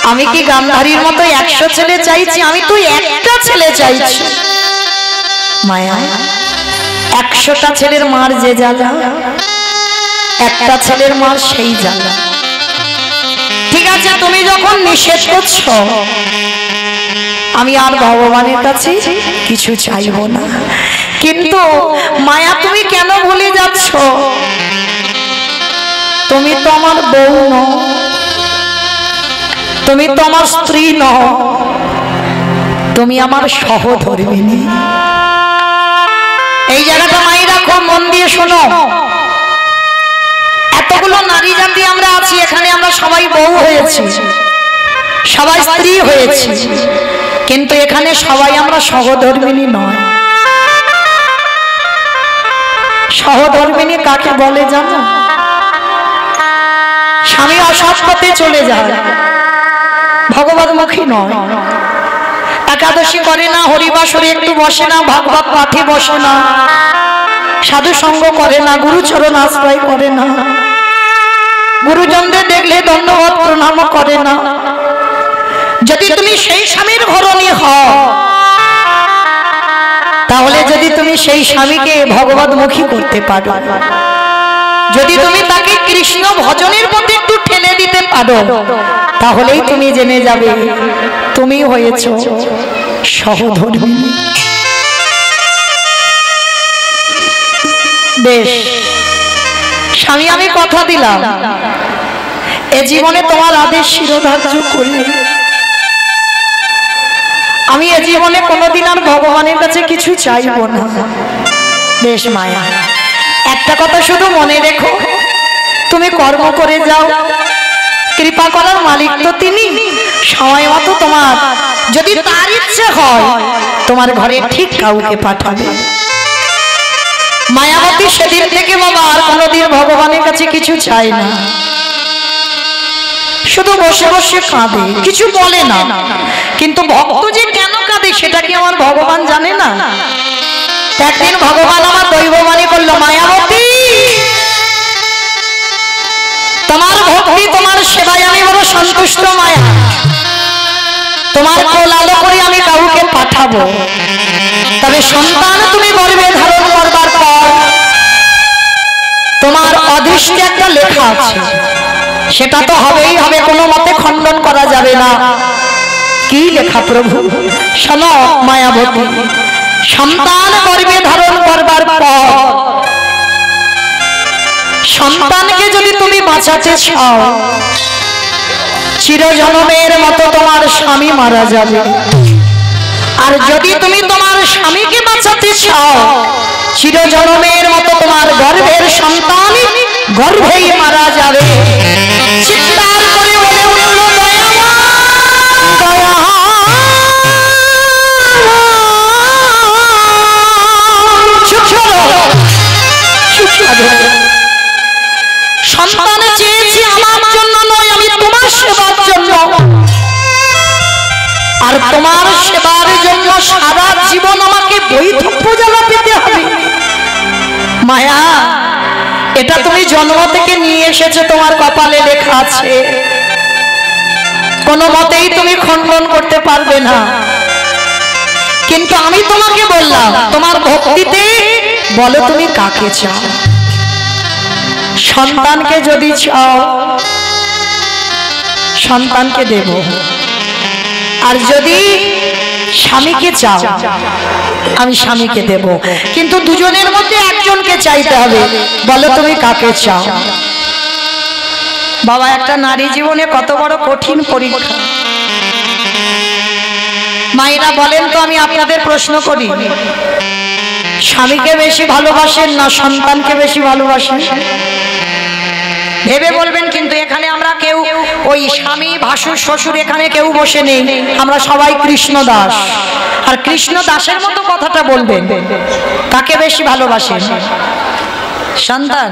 A: আমি কি গান্ধারীর মতো 100 ছেলে চাইছি? আমি তো একটা ছেলে চাইছি। মায়া, 100টা ছেলের মার যে জ্বালা, একটা ছেলের মার সেই জ্বালা। ঠিক আছে, তুমি যখন নিষেধ করছো, আমি আর ভগবানের কাছে কিছু চাইবো না। কিন্তু মায়া, তুমি কেন ভুলে যাচ্ছ? তুমি তো আমার বউ নও, তুমি তো আমার স্ত্রী নও, তুমি আমার সহধর্মিণী। এই জায়গাটা মায়েরা খুব মন দিয়ে শোনো। এতগুলো নারী জাতি আমরা আছি এখানে, আমরা সবাই বউ হয়েছি, সবাই স্ত্রী হয়েছি, কিন্তু এখানে সবাই আমরা সহধর্মিণী নয়। সহধর্মিণী কাকে বলে জানো? স্বামী অসৎ পথে চলে যায়, ভগবতমুখী নয়, একাদশী করে না, হরিবাসরে একটু বসে না, ভাগবত পাঠে বসে না, সাধু সঙ্গ করে না, গুরুচরণ আশ্রয় করে না, গুরুজনদের দেখলে ধন্যবাদ প্রণাম করে না। যদি তুমি সেই স্বামীর ঘরণী হও, তাহলে যদি তুমি সেই স্বামীকে ভগবতমুখী করতে পারো, যদি তুমি তাকে কৃষ্ণ ভজনের প্রতি একটু ঠেলে দিতে পারো, তাহলেই তুমি জেনে যাবে তুমি হয়েছ সহধর্মিণী। বেশ স্বামী, আমি কথা দিলাম এ জীবনে তোমার আদেশ শিরোধার্য করি। আমি এ জীবনে কোনোদিন আর ভগবানের কাছে কিছু চাইব না। বেশ মায়া, একটা কথা শুধু মনে রেখো, তুমি কর্ম করে যাও, কৃপা করার মালিক তো তিনি। সময় মতো তোমার যদি তার ইচ্ছে হয়, তোমার ঘরে ঠিক কাউকে পাঠাবে। মায়াবতী সেদিন থেকে বাবা আর কোনোদিন ভগবানের কাছে কিছু চাই না, শুধু বসে বসে কাঁদে, কিছু বলে না। কিন্তু ভক্ত যে কেন কাঁদে সেটা কি আমার ভগবান জানে না? একদিন ভগবান আমার দৈববাণী করলো, মায়াবতী তোমার ভক্তি, তোমার সেবায় আমি বড় সন্তুষ্ট মায়া, তোমার কোল আলো করে আমি কাউকে পাঠাবো, তবে সন্তান তুমি গর্ভে ধারণ করবার পর তোমার অদৃষ্টে একটা লেখা আছে, সেটা তো হবেই হবে, কোনো মতে খণ্ডন করা যাবে না। কি লেখা প্রভু? শোনো মায়াবতী, সন্তান গর্ভে ধারণ করবার পর সন্তানকে যদি তুমি বাঁচাতে চাও, চিরজন্মের মতো তোমার স্বামী মারা যাবে। আর যদি তুমি তোমার স্বামীকে বাঁচাতে চাও, চিরজন্মের মতো তোমার গর্ভের সন্তান গর্ভেই মারা যাবে। চিৎকার করে বলে উঠল, সন্তান চেয়েছি আমার জন্য নয়, আমি তোমার সেবার জন্য, আর তোমার সেবার জন্য সারা জীবন আমাকে বৈধব্য জ্বালা পেতে হবে। মায়া, এটা তুমি জন্ম থেকে নিয়ে এসেছো, তোমার কপালে লেখা আছে, কোনো মতেই তুমি খণ্ডন করতে পারবে না। কিন্তু আমি তোমাকে বললাম, তোমার ভক্তিতে বলো তুমি কাকে চাও। সন্তানকে যদি চাও, সন্তানকে দেব, আর যদি স্বামীকে চাও, আমি স্বামীকে দেব, কিন্তু দুজনের মধ্যে একজনকে চাইতে হবে। বলো তুমি কাকে চাও? বাবা, একটা নারী জীবনে কত বড় কঠিন পরীক্ষা। মায়েরা বলেন তো, আমি আপনাদের প্রশ্ন করি, স্বামীকে বেশি ভালোবাসেন না সন্তানকে বেশি ভালোবাসেন? ভেবে বলবেন। কিন্তু এখানে আমরা কেউ ওই স্বামী ভাসুর শ্বশুর এখানে কেউ বসে নেই, আমরা সবাই কৃষ্ণ দাস। আর কৃষ্ণ দাসের মতো কথাটা বলবেন, কাকে বেশি ভালোবাসেন? সন্তান?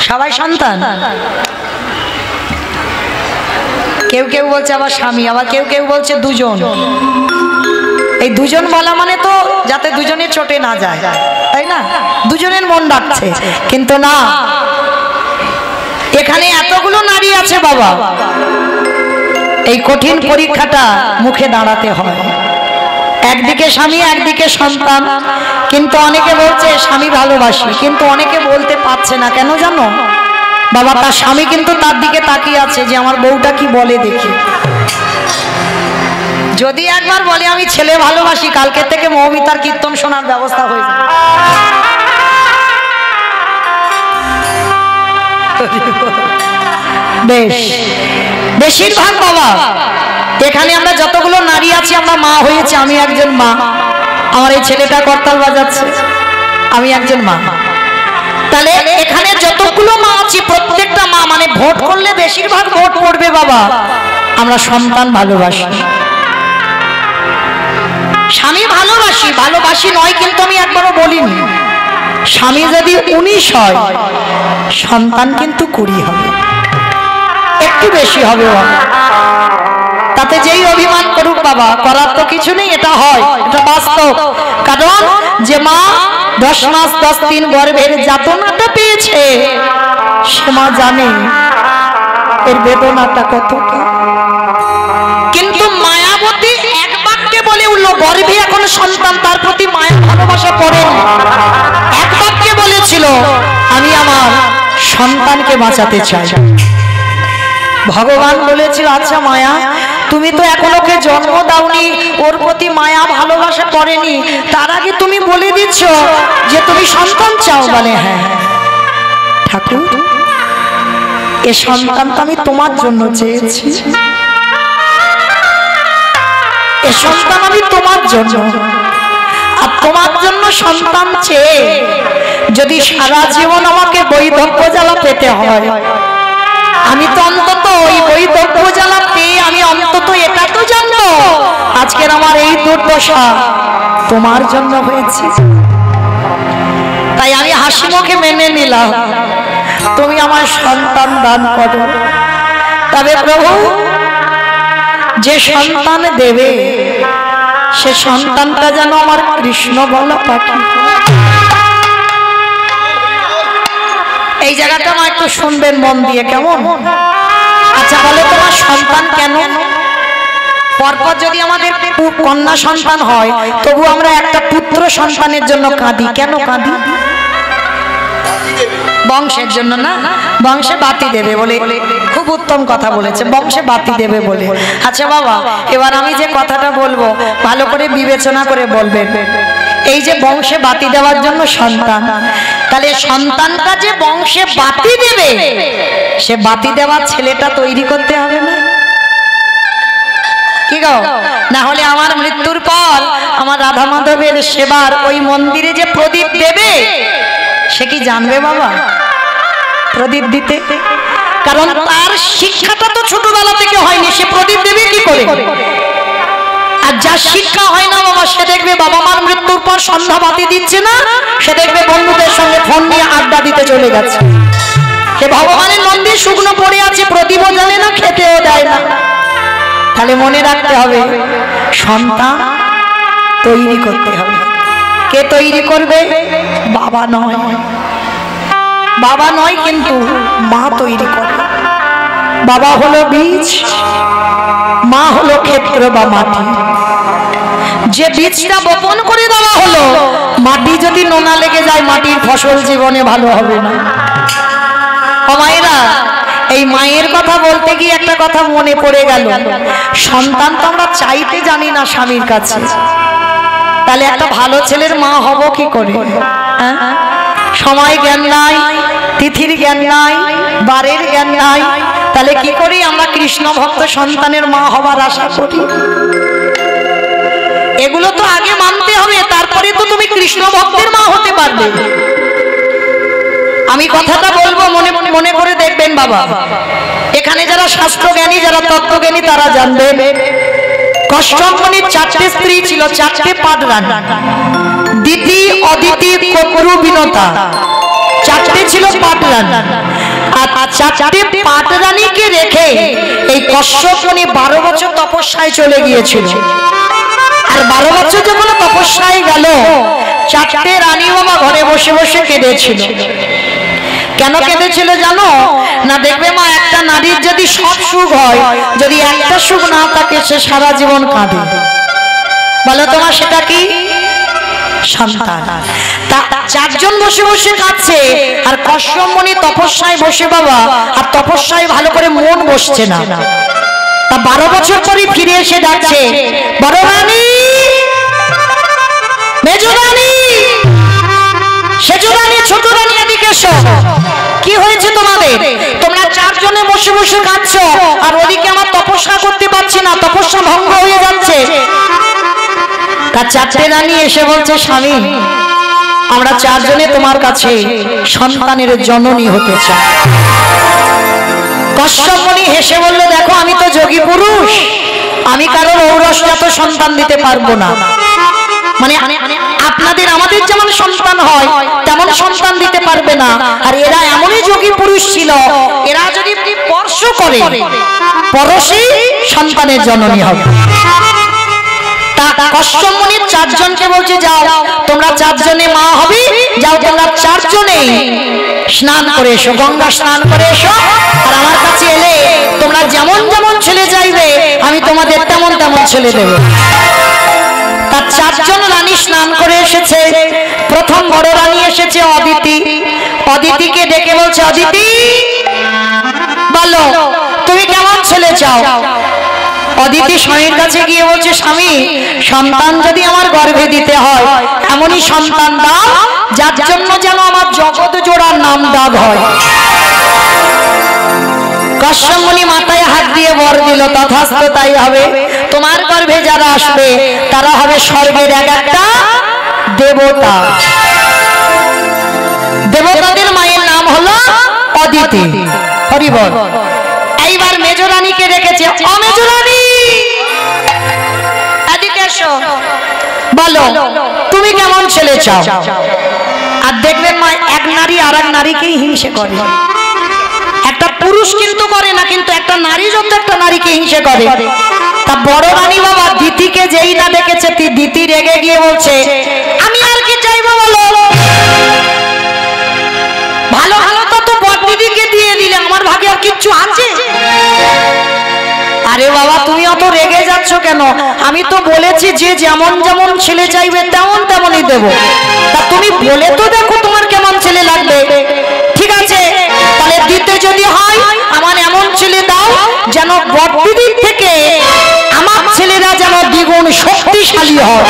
A: সবাই সন্তান? কেউ কেউ বলছে আবার স্বামী, আবার কেউ কেউ বলছে দুজন। এই দুজন বলা মানে তো যাতে দুজনে চটে না যায়, তাই না? দুজনের মন ডাকছে, কিন্তু না, এখানে এতগুলো নারী আছে বাবা, এই কঠিন পরীক্ষাটা মুখে দাঁড়াতে হয়। একদিকে স্বামী, একদিকে সন্তান, কিন্তু অনেকে বলছে স্বামী ভালোবাসি, কিন্তু অনেকে বলতে পারছে না। কেন জানো বাবা? তার স্বামী কিন্তু তার দিকে তাকিয়ে আছে যে আমার বউটা কি বলে দেখি। যদি একবার বলে আমি ছেলে ভালোবাসি, কালকে থেকে মৌমিতার কীর্তন শোনার ব্যবস্থা হয়ে যাবে। বেশ, বেশিরভাগ বাবা এখানে আমরা যতগুলো নারী আছি আমরা মা হয়েছে। আমি একজন মা, আমার এই ছেলেটা করতাল বাজাচ্ছে, আমি একজন মা। তাহলে এখানে যতগুলো মা আছি প্রত্যেকটা মা মানে ভোট করলে বেশিরভাগ ভোট পড়বে বাবা আমরা সন্তান ভালোবাসি, স্বামী ভালোবাসি। ভালোবাসি নয় কিন্তু আমি একবারও বলিনি, স্বামী যদি 19 হয় সন্তান কিন্তু 20 হবে, একটু বেশি হবে বাবা। তাতে যেই অভিমান করুক বাবা, করার তো কিছু নেই, এটা হয়, এটা বাস্তব। কারণ যে মা 10 মাস 10 দিন গর্ভের যাতনাটা পেয়েছে সে মা জানে এর বেদনাটা কতটা। কিন্তু মায়াবতী এক বাক্যে বলে উঠলো, গর্ভে এখন সন্তান, তার প্রতি মায়া ভালোবাসা পড়েন, এক বাক্যে বলেছিল আমি আমার সন্তানকে বাঁচাতে চাই। ভগবান বলেছিল আচ্ছা মায়া, তুমি তো এখন ওকে জন্ম দাওনি, ওর প্রতি মায়া ভালোবাসা পড়েনি, তার আগে তুমি বলে দিচ্ছ যে তুমি সন্তান চাও। বলে হ্যাঁ ঠাকুর, এ সন্তানটা আমি তোমার জন্য চেয়েছি, এ সন্তান আমি তোমার জন্য। আর তোমার জন্য সন্তান চেয়ে যদি সারা জীবন আমাকে বৈধব্য জ্বালা পেতে হয়, আমি তো অন্তত ওই বৈধব্য জ্বালা পেয়ে আমি অন্তত এটা তো জানবো আজকের আমার এই দুর্দশা তোমার জন্য হয়েছে। তাই আমি হাসি মুখে মেনে নিলাম তুমি আমার সন্তান দান করো। তবে প্রভু যে সন্তান দেবে সে সন্তানটা যেন আমার কৃষ্ণ বলা পাখি। এই জায়গাটা আমার একটু শুনবেন মন দিয়ে, কেমন? আচ্ছা বলে তোমার সন্তান কেন? পরপর যদি আমাদের কন্যা সন্তান হয় তবু আমরা একটা পুত্র সন্তানের জন্য কাঁদি। কেন কাঁদি? বংশের জন্য না, বংশে বাতি দেবে বলে। খুব উত্তম কথা বলেছে, বংশে বাতি দেবে বলে। আচ্ছা বাবা, এবার আমি যে কথাটা বলবো ভালো করে বিবেচনা করে বলবেন। এই যে বংশে বাতি দেওয়ার জন্য সন্তান, তাহলে সন্তানটা যে বংশে বাতি দেবে সে বাতি দেওয়ার ছেলেটা তৈরি করতে হবে না? কি গো? না হলে আমার মৃত্যুর পর আমার রাধা মাধবের সেবার ওই মন্দিরে যে প্রদীপ দেবে সে কি জানবে বাবা প্রদীপ দিতে? কারণ তার শিক্ষাটা তো ছোটবেলা থেকে হয়নি, সে প্রদীপ দেবে কি করে? আর যার শিক্ষা হয় না বাবা সে দেখবে বাবা মার মৃত্যুর পর সন্ধ্যা বাতি দিচ্ছে না, সে দেখবে বন্ধুদের সঙ্গে ফোন নিয়ে আড্ডা দিতে চলে গেছে। সে ভগবানের মন্দির শুকনো পড়ে আছে, প্রদীপও জানে না, খেতেও দেয় না। তাহলে মনে রাখতে হবে সন্তান তৈরি করতে হবে। কে তৈরি করবে? বাবা নয়, বাবা নয় কিন্তু মা তৈরি করে। বাবা হলো বীজ, মা হলো ক্ষেত্র বা মাটি। যে বীজটা বপন করে দেওয়া হলো, মাটি যদি নোনা লেগে যায় মাটির ফসল জীবনে ভালো হবে না। মায়েরা এই মায়ের কথা বলতে গিয়ে একটা কথা মনে পড়ে গেল, সন্তান তো আমরা চাইতে জানি না স্বামীর কাছে, তাহলে একটা ভালো ছেলের মা হব কি করে? সময় জ্ঞান নাই, তিথির জ্ঞান নাই, বারের জ্ঞান নাই, তাহলে কি করি আমরা কৃষ্ণ ভক্ত সন্তানের মা হবার আশা করি? এগুলো তো আগে মানতে হবে, তারপরে তো তুমি কৃষ্ণ ভক্তের মা হতে পারবে। আমি কথাটা বলবো, মনে মনে করে দেখবেন বাবা। এখানে যারা শাস্ত্রজ্ঞানী, যারা তত্ত্বজ্ঞানী তারা জানবেন, কশ্যপ মুনির 4টে স্ত্রী ছিল, 4টে পাটরানী, দিতি, অদিতি, কপুরু, বিনতা, 4টে ছিল পাটরানী। আর 4টে পাটরানীকে রেখে এই কশ্যপ মুনি 12 বছর তপস্যায় চলে গিয়েছিল। আর 12 বছর যখন তপস্যায় গেল, 4টে রানী বাবা ঘরে বসে বসে কেঁদেছিল। কেন কেঁদেছিল জানো না? দেখবে মা, একটা নারীর যদি সব সুখ হয়, যদি একটা সুখ না থাকে, সে সারা জীবন কাঁদে। বলো তোমার সেটা কি? সন্তান। তা 4 জন বসে বসে কাঁদছে, আর কশ্যপ মুনি তপস্যায় বসে বাবা, আর তপস্যায় ভালো করে মন বসছে না। তা 12 বছর পরে ফিরে এসে ডাকছে, বড় রানী, মেজ রানী, সেজ রানী, ছোট রানী, এদিকে এসো। কি হয়েছে তোমাদের? তোমরা 4 জনে বসে বসে কাঁদছো, আর ওদিকে আমার তপস্যা করতে পারছি না, তপস্যা ভঙ্গ হয়ে যাচ্ছে। তার 4টে রানী এসে বলছে, স্বামী, আমরা 4 জনে তোমার কাছে সন্তানের জননী হতে চাই। কশ্যপ মুনি হেসে বলল, দেখো আমি তো যোগী পুরুষ, আমি কারোর ঔরসজাত সন্তান দিতে পারবো না। মানে আপনাদের আমাদের যেমন সন্তান হয় তেমন সন্তান দিতে পারবে না। আর এরা এমনই যোগী পুরুষ ছিল, এরা যদি স্পর্শ করে পরশে সন্তানের জননী হবে। তা কশ্যপ মুনি 4 জনকে বলছে, যাও তোমরা 4 জনে মা হবে, যাও তোমরা 4 জনে স্নান করে এসো, গঙ্গা স্নান করে এসো, আর আমার কাছে এলে তোমরা যেমন যেমন ছেলে চাইবে আমি তোমাদের তেমন তেমন ছেলে দেব। তার 4 জন রানী স্নান করে এসেছে। প্রথম বড় রানী এসেছে অদিতি। অদিতিকে ডেকে বলছে, অদিতি বলো তুমি কেমন ছেলে চাও? অদিতি স্বামীর কাছে গিয়ে বলছে, স্বামী, সন্তান যদি আমার গর্ভে দিতে হয়, এমনই সন্তান দাও যার জন্য যেন আমার জগৎ জোড়ার নাম ডাক হয়। কশ্যপ মুনি মাথায় হাত দিয়ে বর দিল, তথাস্তু তাই হবে। তোমার গর্ভে যারা আসবে তারা হবে স্বর্গের এক একটা দেবতা। দেবতাদের মায়ের নাম হলো অদিতি। হরি বল। এইবার মেজ রানীকে রেখেছে, ও মেজ রানী, এদিকে এসো, বলো তুমি কেমন ছেলে চাও? আর দেখবেন মা, এক নারী আর এক নারীকেই হিংসে করে। একটা পুরুষ কিন্তু করে না, কিন্তু একটা নারী যত একটা নারীকে হিংসে করে। তা বড় রানী বাবা দিতিকে যেই না দেখেছে, দিতি রেগে গিয়ে বলছে, আমি আর কি চাইবো বলো? ভালো ভালো তো বড় দিদিকে দিয়ে দিলে, আমার ভাগে আর কিচ্ছু আছে? আরে বাবা, তুমি অত রেগে যাচ্ছ কেন? আমি তো বলেছি যে যেমন যেমন ছেলে চাইবে তেমন তেমনই দেব। তা তুমি বলে তো দেখো তোমার কেমন ছেলে লাগবে। ঠিক আছে, তাহলে দিতে যদি হয় আমার এমন ছেলে দাও যেন বড়দিদির থেকে আমার ছেলেরা যেন দ্বিগুণ শক্তিশালী হয়।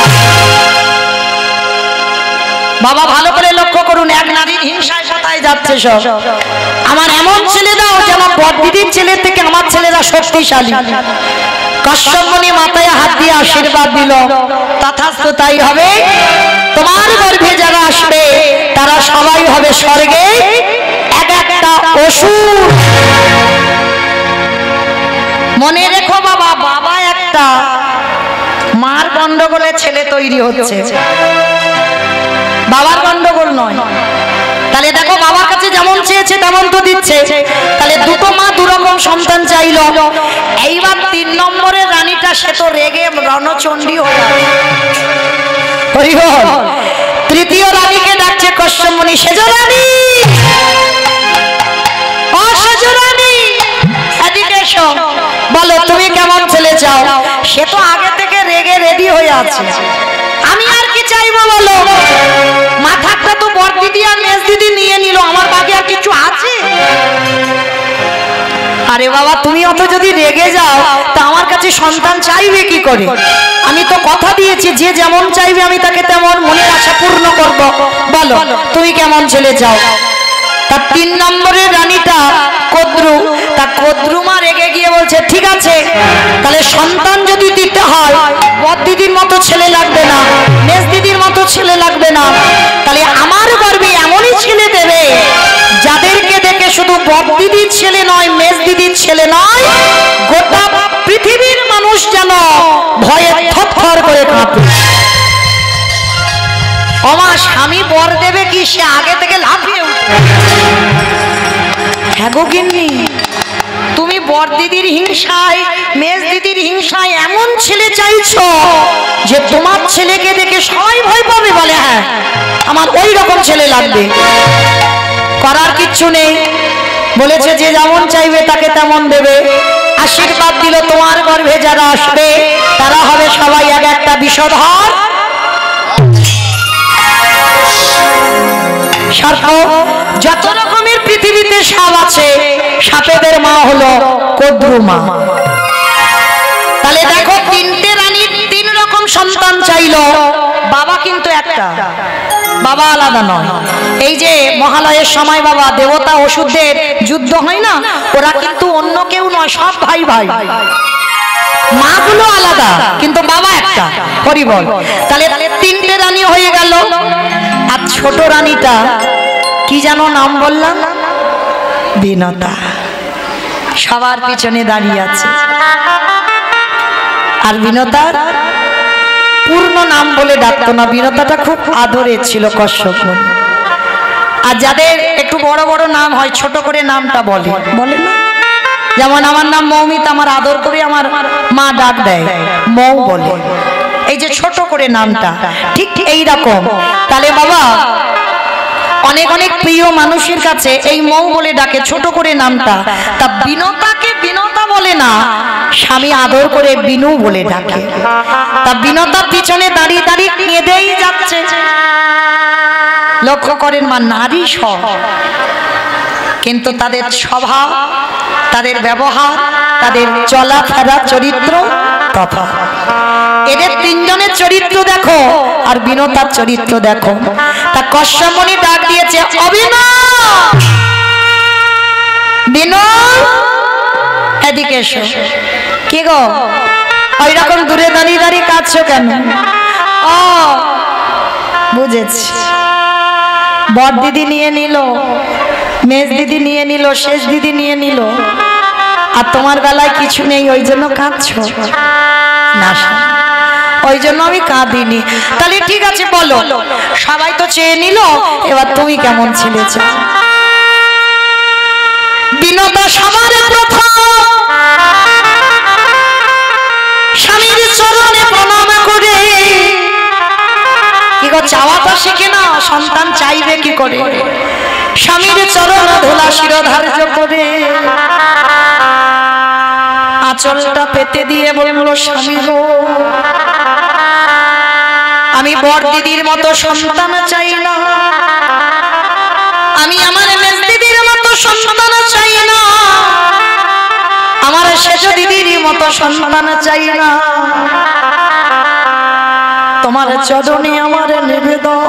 A: বাবা ভালো করে লক্ষ্য করুন, এক নারীর হিংসায় কোথায় যাচ্ছে সব। আমার এমন ছেলে দাও যেন বড়দিদির ছেলে থেকে আমার ছেলেরা শক্তিশালী। কশ্যপ মুনি মাথায় হাত দিয়ে আশীর্বাদ দিল, তথাস্তু তাই হবে। তোমার গর্ভে যারা আসবে তারা সবাই হবে স্বর্গে এক একটা অসুর। মনে রেখো বাবা, বাবা একটা, মার গন্ডগোলে ছেলে তৈরি হচ্ছে, বাবার গন্ডগোল নয়। তাহলে দেখো, বাবার কাছে যেমন চেয়েছে তেমন তো দিচ্ছে। তাহলে দুটো মা দুরকম সন্তান চাইলো। এইবার 3 নম্বরের রানীটা, সে তো রেগে রণচণ্ডী হয়ে গেল। তৃতীয় রানীকে ডাকছে কশ্যপ মুনি, সেজ রানী, ও সেজ রানী, এদিকে এসো, বলো তুমি কেমন ছেলে চাও? সে তো আগে থেকে রেগে রেডি হয়ে আছে, আমি আর কি চাইবো বলো? মাথাটা তো বড় দিদি আর মেজ দিদি নিয়ে নিল, আমার বাকি আর কিছু আছে? আরে বাবা তুমি অত যদি রেগে যাও তা আমার কাছে সন্তান চাইবে কি করে? আমি তো কথা দিয়েছি যে যেমন চাইবে আমি তাকে তেমন মনের আশা পূর্ণ করব। বলো তুমি কেমন ছেলে চাও? তার 3 নম্বরের রানীটা কদ্রু, তা কদ্রুমা রেগে গিয়ে বলছে ঠিক আছে, তাহলে সন্তান যদি দিতে হয় বড় দিদির মতো ছেলে লাগবে না, মেজ দিদির মতো ছেলে লাগবে না, তাহলে আমার গর্ভে এমনই ছেলে দেবে যাদেরকে দেখে শুধু বড় দিদির ছেলে নয়, মেজ দিদির ছেলে নয়, গোটা পৃথিবীর মানুষ যেন ভয়ে থরথর করে কাঁপে। আমার স্বামী বর দেবে কি সে আগে থেকে লাফিয়ে উঠে। হ্যাঁ গো গিন্নি, তুমি বর দিদির হিংসায়, মেজ দিদির হিংসায় এমন ছেলে চাইছো যে তোমার ছেলেকে দেখে সবাই ভয় পাবে। বলে হ্যাঁ আমার ওই রকম ছেলে লাগবে। করার কিচ্ছু নেই, বলেছে যে যেমন চাইবে তাকে তেমন দেবে। আশীর্বাদ দিল তোমার গর্ভে যারা আসবে তারা হবে সবাই এক একটা বিষধর সাপ। যত রকমের পৃথিবীতে সাপ আছে সাপেদের মা হলো কদ্রুমা। তাহলে দেখো 3টে রানী 3 রকম সন্তান চাইলো, বাবা কিন্তু একটা, বাবা আলাদা নয়। এই যে মহালয়ের সময় বাবা দেবতা অসুরদের যুদ্ধ হয় না, ওরা কিন্তু অন্য কেউ নয়, সব ভাই ভাই, মাগুলো আলাদা কিন্তু বাবা একটা। হরি বল। তাহলে 3টে রানী হয়ে গেল। আর ছোট রানীটা কি জানো নাম বললাম? বিনতা। সবার পিছনে দাঁড়িয়ে আছে। আর বিনতার পূর্ণ নাম বলে ডাকতো না, বিনতাটা খুব আদরের ছিল কশ্যপ মুনি। আর যাদের একটু বড় বড় নাম হয় ছোট করে নামটা বলে, বলে না? যেমন আমার নাম মৌমিতা, আমার আদর করে আমার মা ডাক দেয় মৌ বলে, এই যে ছোট করে নামটা ঠিক এই রকম। তাহলে বাবা অনেক অনেক প্রিয় মানুষের কাছে এই মৌ বলে ডাকে, ছোট করে নামটা। তা বিনতাকে বিনতা বলে না, স্বামী আদর করে বিনু বলে ডাকে। তা বিনতার পিছনে দাঁড়িয়ে দাঁড়িয়ে কেঁদেই যাচ্ছে। লক্ষ্য করেন মা, নারী সব, কিন্তু তাদের স্বভাব, তাদের ব্যবহার, তাদের চলাফেরা চরিত্র তফাৎ। এদের 3 জনের চরিত্র দেখো আর বিনতার চরিত্র দেখো। তা কশ্যপ মুনি ডাক দিয়েছে অবিনা, বিনু এদিকে এসো। কি গো ওই রকম দূরে দাঁড়িয়ে দাঁড়িয়ে কাঁদছো কেন? ও বুঝেছি, বড় দিদি নিয়ে নিল, মেজ দিদি নিয়ে নিল, শেষ দিদি নিয়ে নিল, আর তোমার বেলায় কিছু নেই ওই জন্য কাঁদছো না? ওই জন্য আমি কাঁদিনি। তাহলে ঠিক আছে বলো, সবাই তো চেয়ে নিল, এবার তুমি কেমন ছেলে চাও? বিনতা সবার প্রথম স্বামীর চরণে প্রণাম করে, কি গো চাওয়াটা শিখে না, সন্তান চাইবে কি করে? স্বামীর চরণ ধুলা শিরোধার্য করে আঁচলটা পেতে দিয়ে বলল স্বামী গো, আমি বড় দিদির মতো সন্তান চাই না, আমি আমার মেজ দিদির মতো সন্তান চাই না, আমার শেষ দিদির মতো সন্তান চাই না, তোমার চরণে আমার নিবেদন,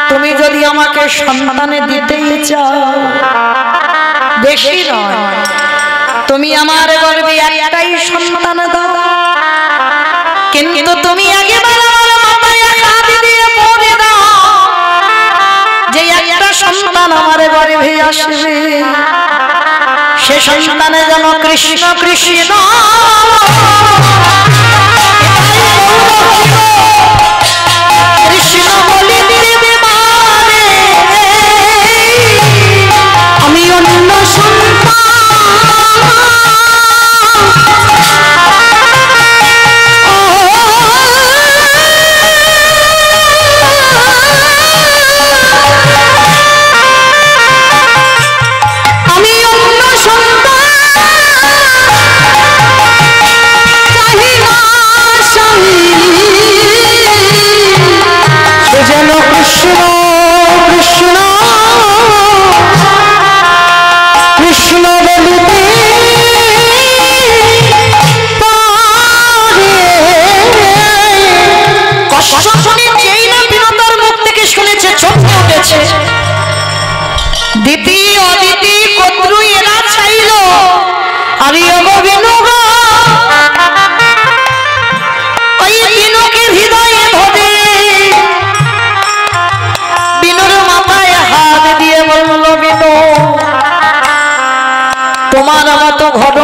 A: তুমি যদি আমাকে সন্তানে দিতেই চাও, বেশি নয়, তুমি আমার গর্ভে একটাই সন্তান দাও, কিন্তু তুমি একেবারে আমার মাথায় হাত দিয়ে পড়ে দাও যে একটা সন্তান আমার গর্ভে আসবে, সে সন্তানে যেন কৃষ্ণ কৃষ্ণ কৃষ্ণ বলে দিবে মারে, আমি অন্য সন্তান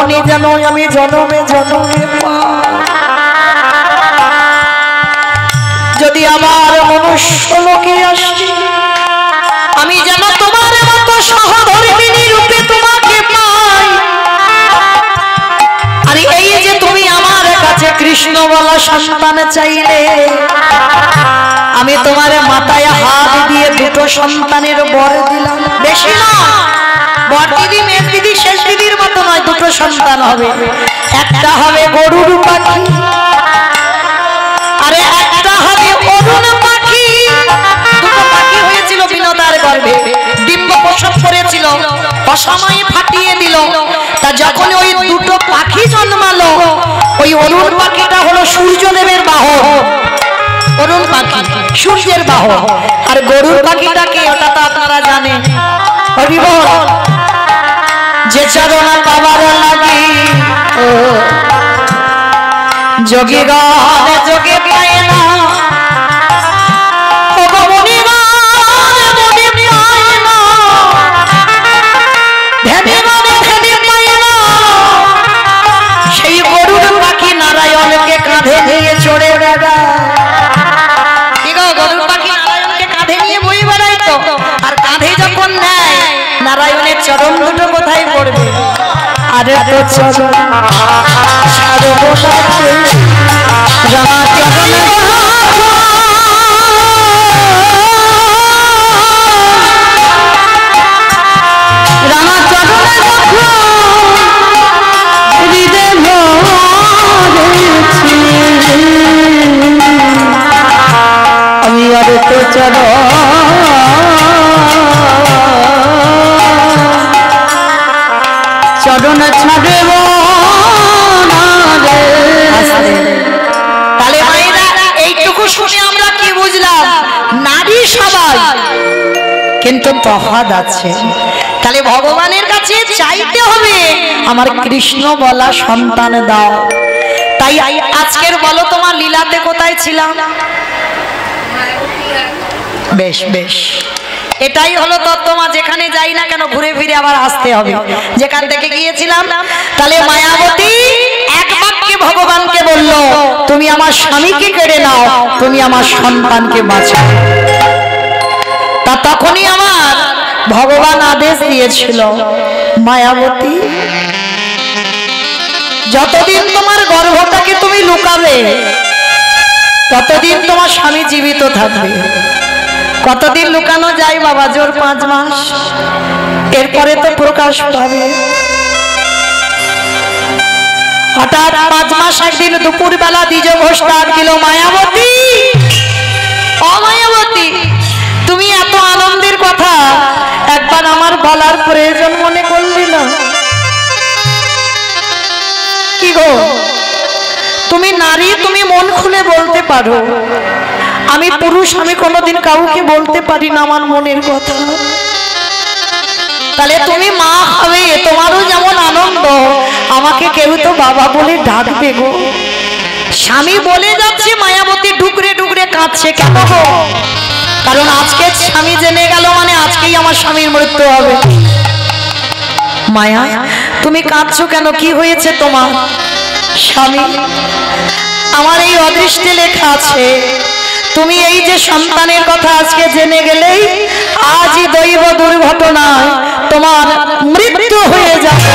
A: জননী যেন আমি জনমে জনমে পাই। যদি আমার মনুষ্য লোকে আসি আমি যেন তোমার মতো সহধর্মিণী রূপে তোমাকে পাই। আর এই যে তুমি আমার কাছে কৃষ্ণ বলা সন্তান চাইলে আমি তোমার মাথায় হাত দিয়ে দুটো সন্তানের বর দিলাম। বেশি না, বর দিদি মেয়ে দিদি শেষ দিদির মতো নয়, দুটো সন্তান হবে। একটা হবে গরুর পাখি আরে একটা হবে অরুণ পাখি। দুটো পাখি হয়েছিল বিনোদার গর্ভে, ডিম্ব প্রসব করেছিল, অসময়ে ফাটিয়ে দিল। তা যখন ওই দুটো পাখি জন্মালো, ওই অরুণ পাখিটা হলো সূর্যদেবের বাহন। অরুণ পাখি সূর্যের বাহন, আর গরুর পাখিটাকে ওটা তো আপনারা জানেন। হরি বল। যে চরণ পাবার লাগি যোগী গান যোগে পায় না, সেই গরুর পাখি নারায়ণকে কাঁধে নিয়ে চড়ে বেড়ায়। গরুর পাখি নারায়ণকে কাঁধে নিয়ে বই বেড়াই তো, আর কাঁধে যখন নেয় নারায়ণের চরণ দুটো কোথায় পড়বে? আরে তো চরণ আমি আরে তো চরণ চরণ ছাড়ব না রে। তাহলে মায়েরা এইটুকু শুনে আমরা কি বুঝলাম? নারী সবাই, কিন্তু তফাৎ আছে। তাহলে ভগবানের কাছে চাইতে হবে আমার কৃষ্ণ বলা সন্তান দাও। তাই আজকের বলো তোমার লীলাতে কোথায় ছিলাম? বেশ বেশ, এটাই হলো তত্ত্বমা। যেখানে যাই না কেন ঘুরে ফিরে আবার আসতে হবে যেখান থেকে গিয়েছিলাম। তাহলে মায়াবতী এক বাক্যে ভগবানকে বলল, তুমি আমার স্বামীকে কেড়ে নাও, তুমি আমার সন্তানকে বাঁচাও। তা তখনই আমার ভগবান আদেশ দিয়েছিল, মায়াবতী যতদিন তোমার গর্ভটাকে তুমি লুকাবে ততদিন তোমার স্বামী জীবিত থাকবে। কতদিন লুকানো যায় বাবা? জোর 5 মাস, এরপরে তো প্রকাশ পাবে। হঠাৎ 5 মাস একদিন দুপুর বেলা দ্বিজ ঘোষ ডাক দিল, মায়াবতী ও মায়াবতী, তুমি এত আনন্দের কথা একবার আমার বলার প্রয়োজন মনে করলি না? কি গো, তুমি নারী, তুমি মন খুলে বলতে পারো। আমি পুরুষ, আমি কোনোদিন কাউকে বলতে পারি না আমার মনের কথা। তাহলে তুমি মা হবে, তোমারও যেমন আনন্দ, আমাকে কেউ তো বাবা বলে ডাকবে গো। স্বামী বলে যাচ্ছে, মায়াবতী ডুকরে ডুকরে কাঁদছে। কেন গো? কারণ আজকে স্বামী জেনে গেল মানে আজকেই আমার স্বামীর মৃত্যু হবে। মায়া, তুমি কাঁদছো কেন? কি হয়েছে তোমার? স্বামী, আমার এই অদৃষ্টে লেখা আছে, তুমি এই যে সন্তানের কথা আজকে জেনে গেলেই আজই দৈব দুর্ঘটনায় তোমার মৃত্যু হয়ে যাবে।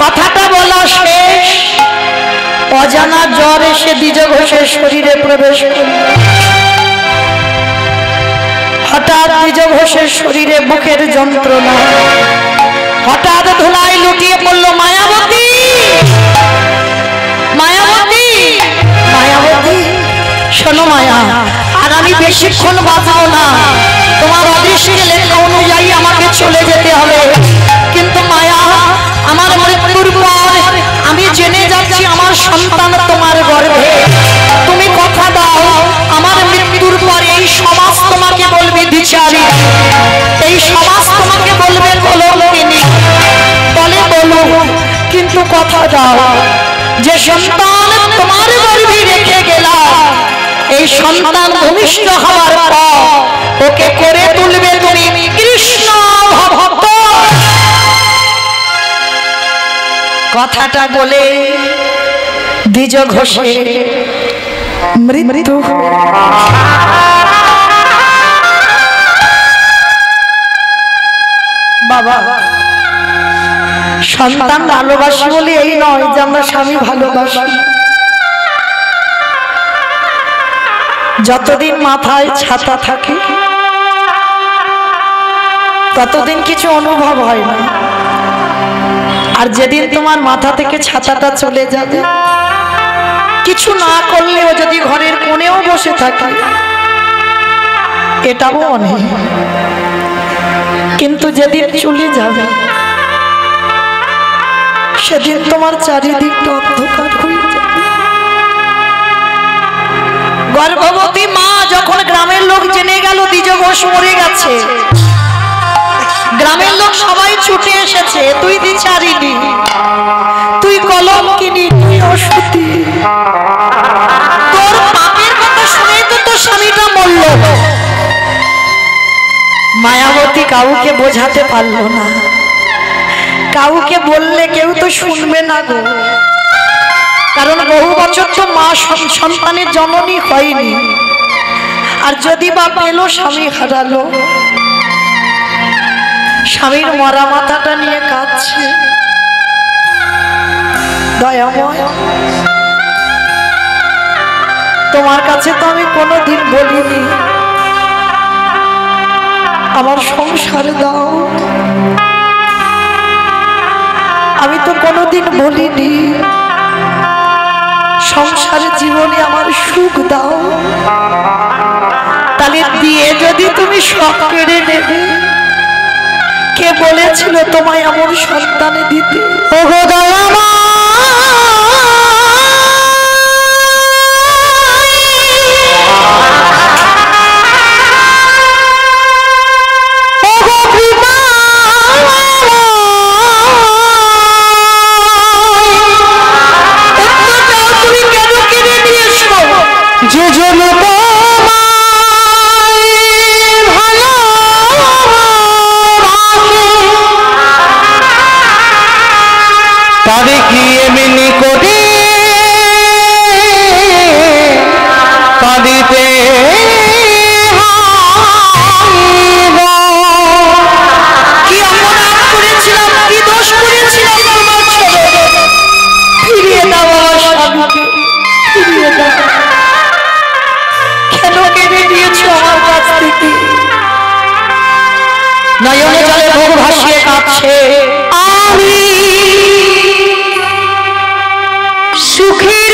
A: কথাটা বলা শেষ, অজানা জ্বর এসে দ্বিজ ঘোষের শরীরে প্রবেশ করল। হঠাৎ দ্বিজ ঘোষের শরীরে বুকের যন্ত্রণা, হঠাৎ ধুলায় লুটিয়ে পড়ল। মায়াবতী, মায়াবতী, মায়াবতী, শোনো মায়া, আর আমি বেশিক্ষণ বাঁচবো না। তোমার অদৃষ্টে লেখা অনুযায়ী আমাকে চলে যেতে হবে। কিন্তু মায়া, আমার মৃত্যুর পর আমি জেনে যাচ্ছি আমার সন্তান তোমার গর্ভে। তুমি কথা দাও, আমার মৃত্যুর পর এই সমাজ তোমাকে বলবে দ্বিচারী, এই সমাজ তোমাকে বলবে কলঙ্কিনী। বলে বলো, কিন্তু কথা দাও, যে সন্তান তোমার গর্ভে রেখে গেলাম, এই সন্তান ভূমিষ্ঠ হওয়ার পর ওকে করে তুলবে তুমি কৃষ্ণ ভক্ত। কথাটা বলে দ্বিজ ঘোষে মৃত্যু। বাবা সন্তান ভালোবাসি বলে এই নয় যে আমরা স্বামী ভালোবাসি। যতদিন মাথায় ছাতা থাকে ততদিন কিছু অনুভব হয় না, আর যেদিন তোমার মাথা থেকে ছাতাটা চলে যাবে, কিছু না করলেও যদি ঘরের কোণেও বসে থাকে এটাও অনেক, কিন্তু যেদিন চলে যাবে সেদিন তোমার চারিদিকটা অন্ধকার হয়ে যাবে। গর্ভবতী মা যখন গ্রামের লোক জেনে গেল দ্বিজ ঘোষ মরে গেছে, গ্রামের লোক সবাই ছুটে এসেছে, তুই দ্বিচারিণী, তুই কলঙ্কিনী, তুই অসতী, তোর পাপের কথা শুনে তো তোর স্বামীটা মরল। মায়াবতী কাউকে বোঝাতে পারল না, কাউকে বললে কেউ তো শুনবে না গো, কারণ বহু বছর তো মা সন্তানের জননী হয়নি, আর যদি বা পেল স্বামী হারালো। স্বামীর মরা মাথাটা নিয়ে কাঁদছে। দয়াময়, তোমার কাছে তো আমি কোনোদিন বলিনি আমার সংসার দাও, আমি তো কোনোদিন বলিনি সংসারের জীবনে আমার সুখ দাও। তাহলে দিয়ে যদি তুমি সব কেড়ে নেবে, কে বলেছিল তোমায় আমার সন্তানে দিতে? ওগো দয়াময়, তুমি কেন কেড়ে নিয়েছো? যে জন্য
B: তারে কি এমনি করে কাঁদিতে
A: কি অপরাধ করেছিলাম, কি দোষ করেছিলাম আমার ছেলে? ফিরিয়ে দাও আমার স্বামীকে, ফিরিয়ে দাও। কেন কেড়ে নিয়েছো আমার কাছ থেকে? নয়নে জলে ভোগ ভাসিয়ে কাঁদছে আমি সুখের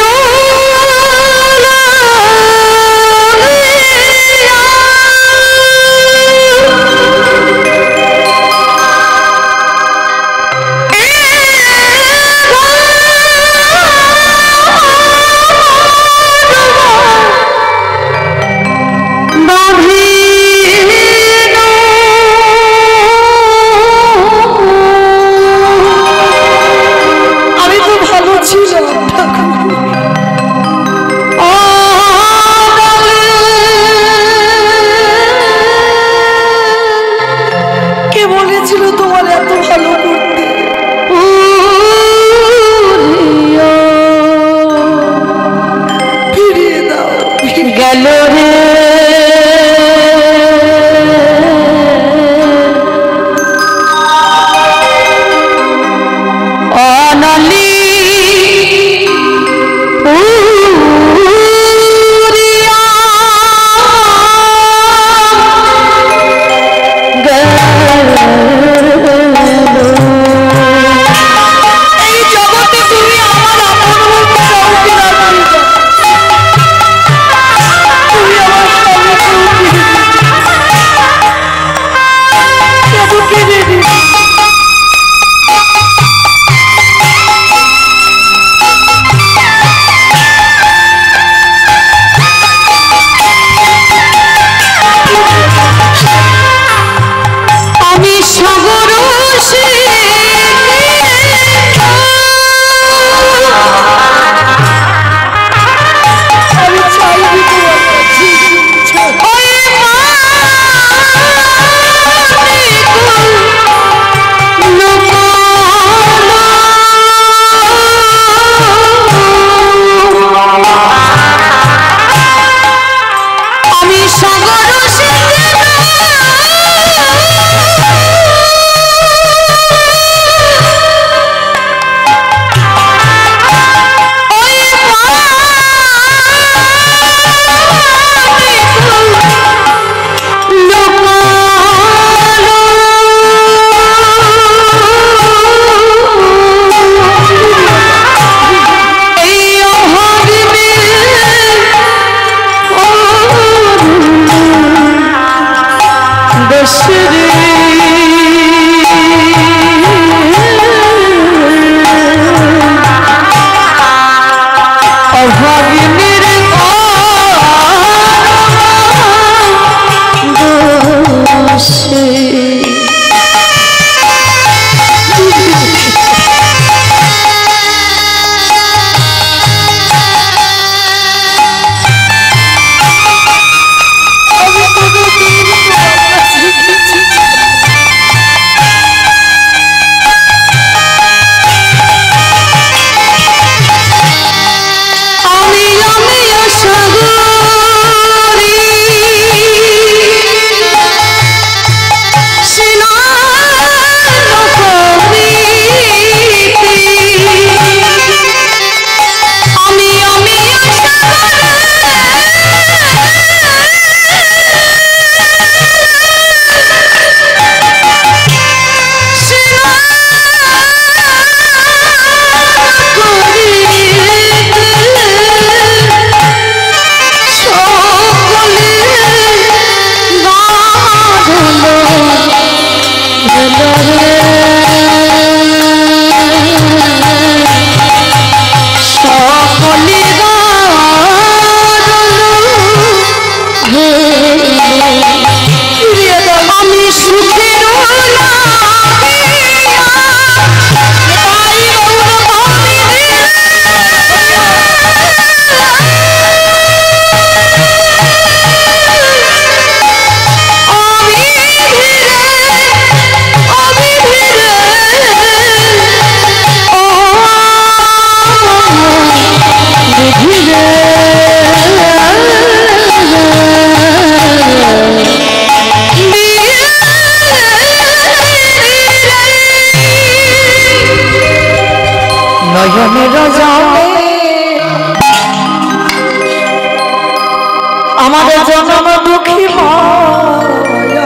A: আমাদের জনম দুঃখী মায়া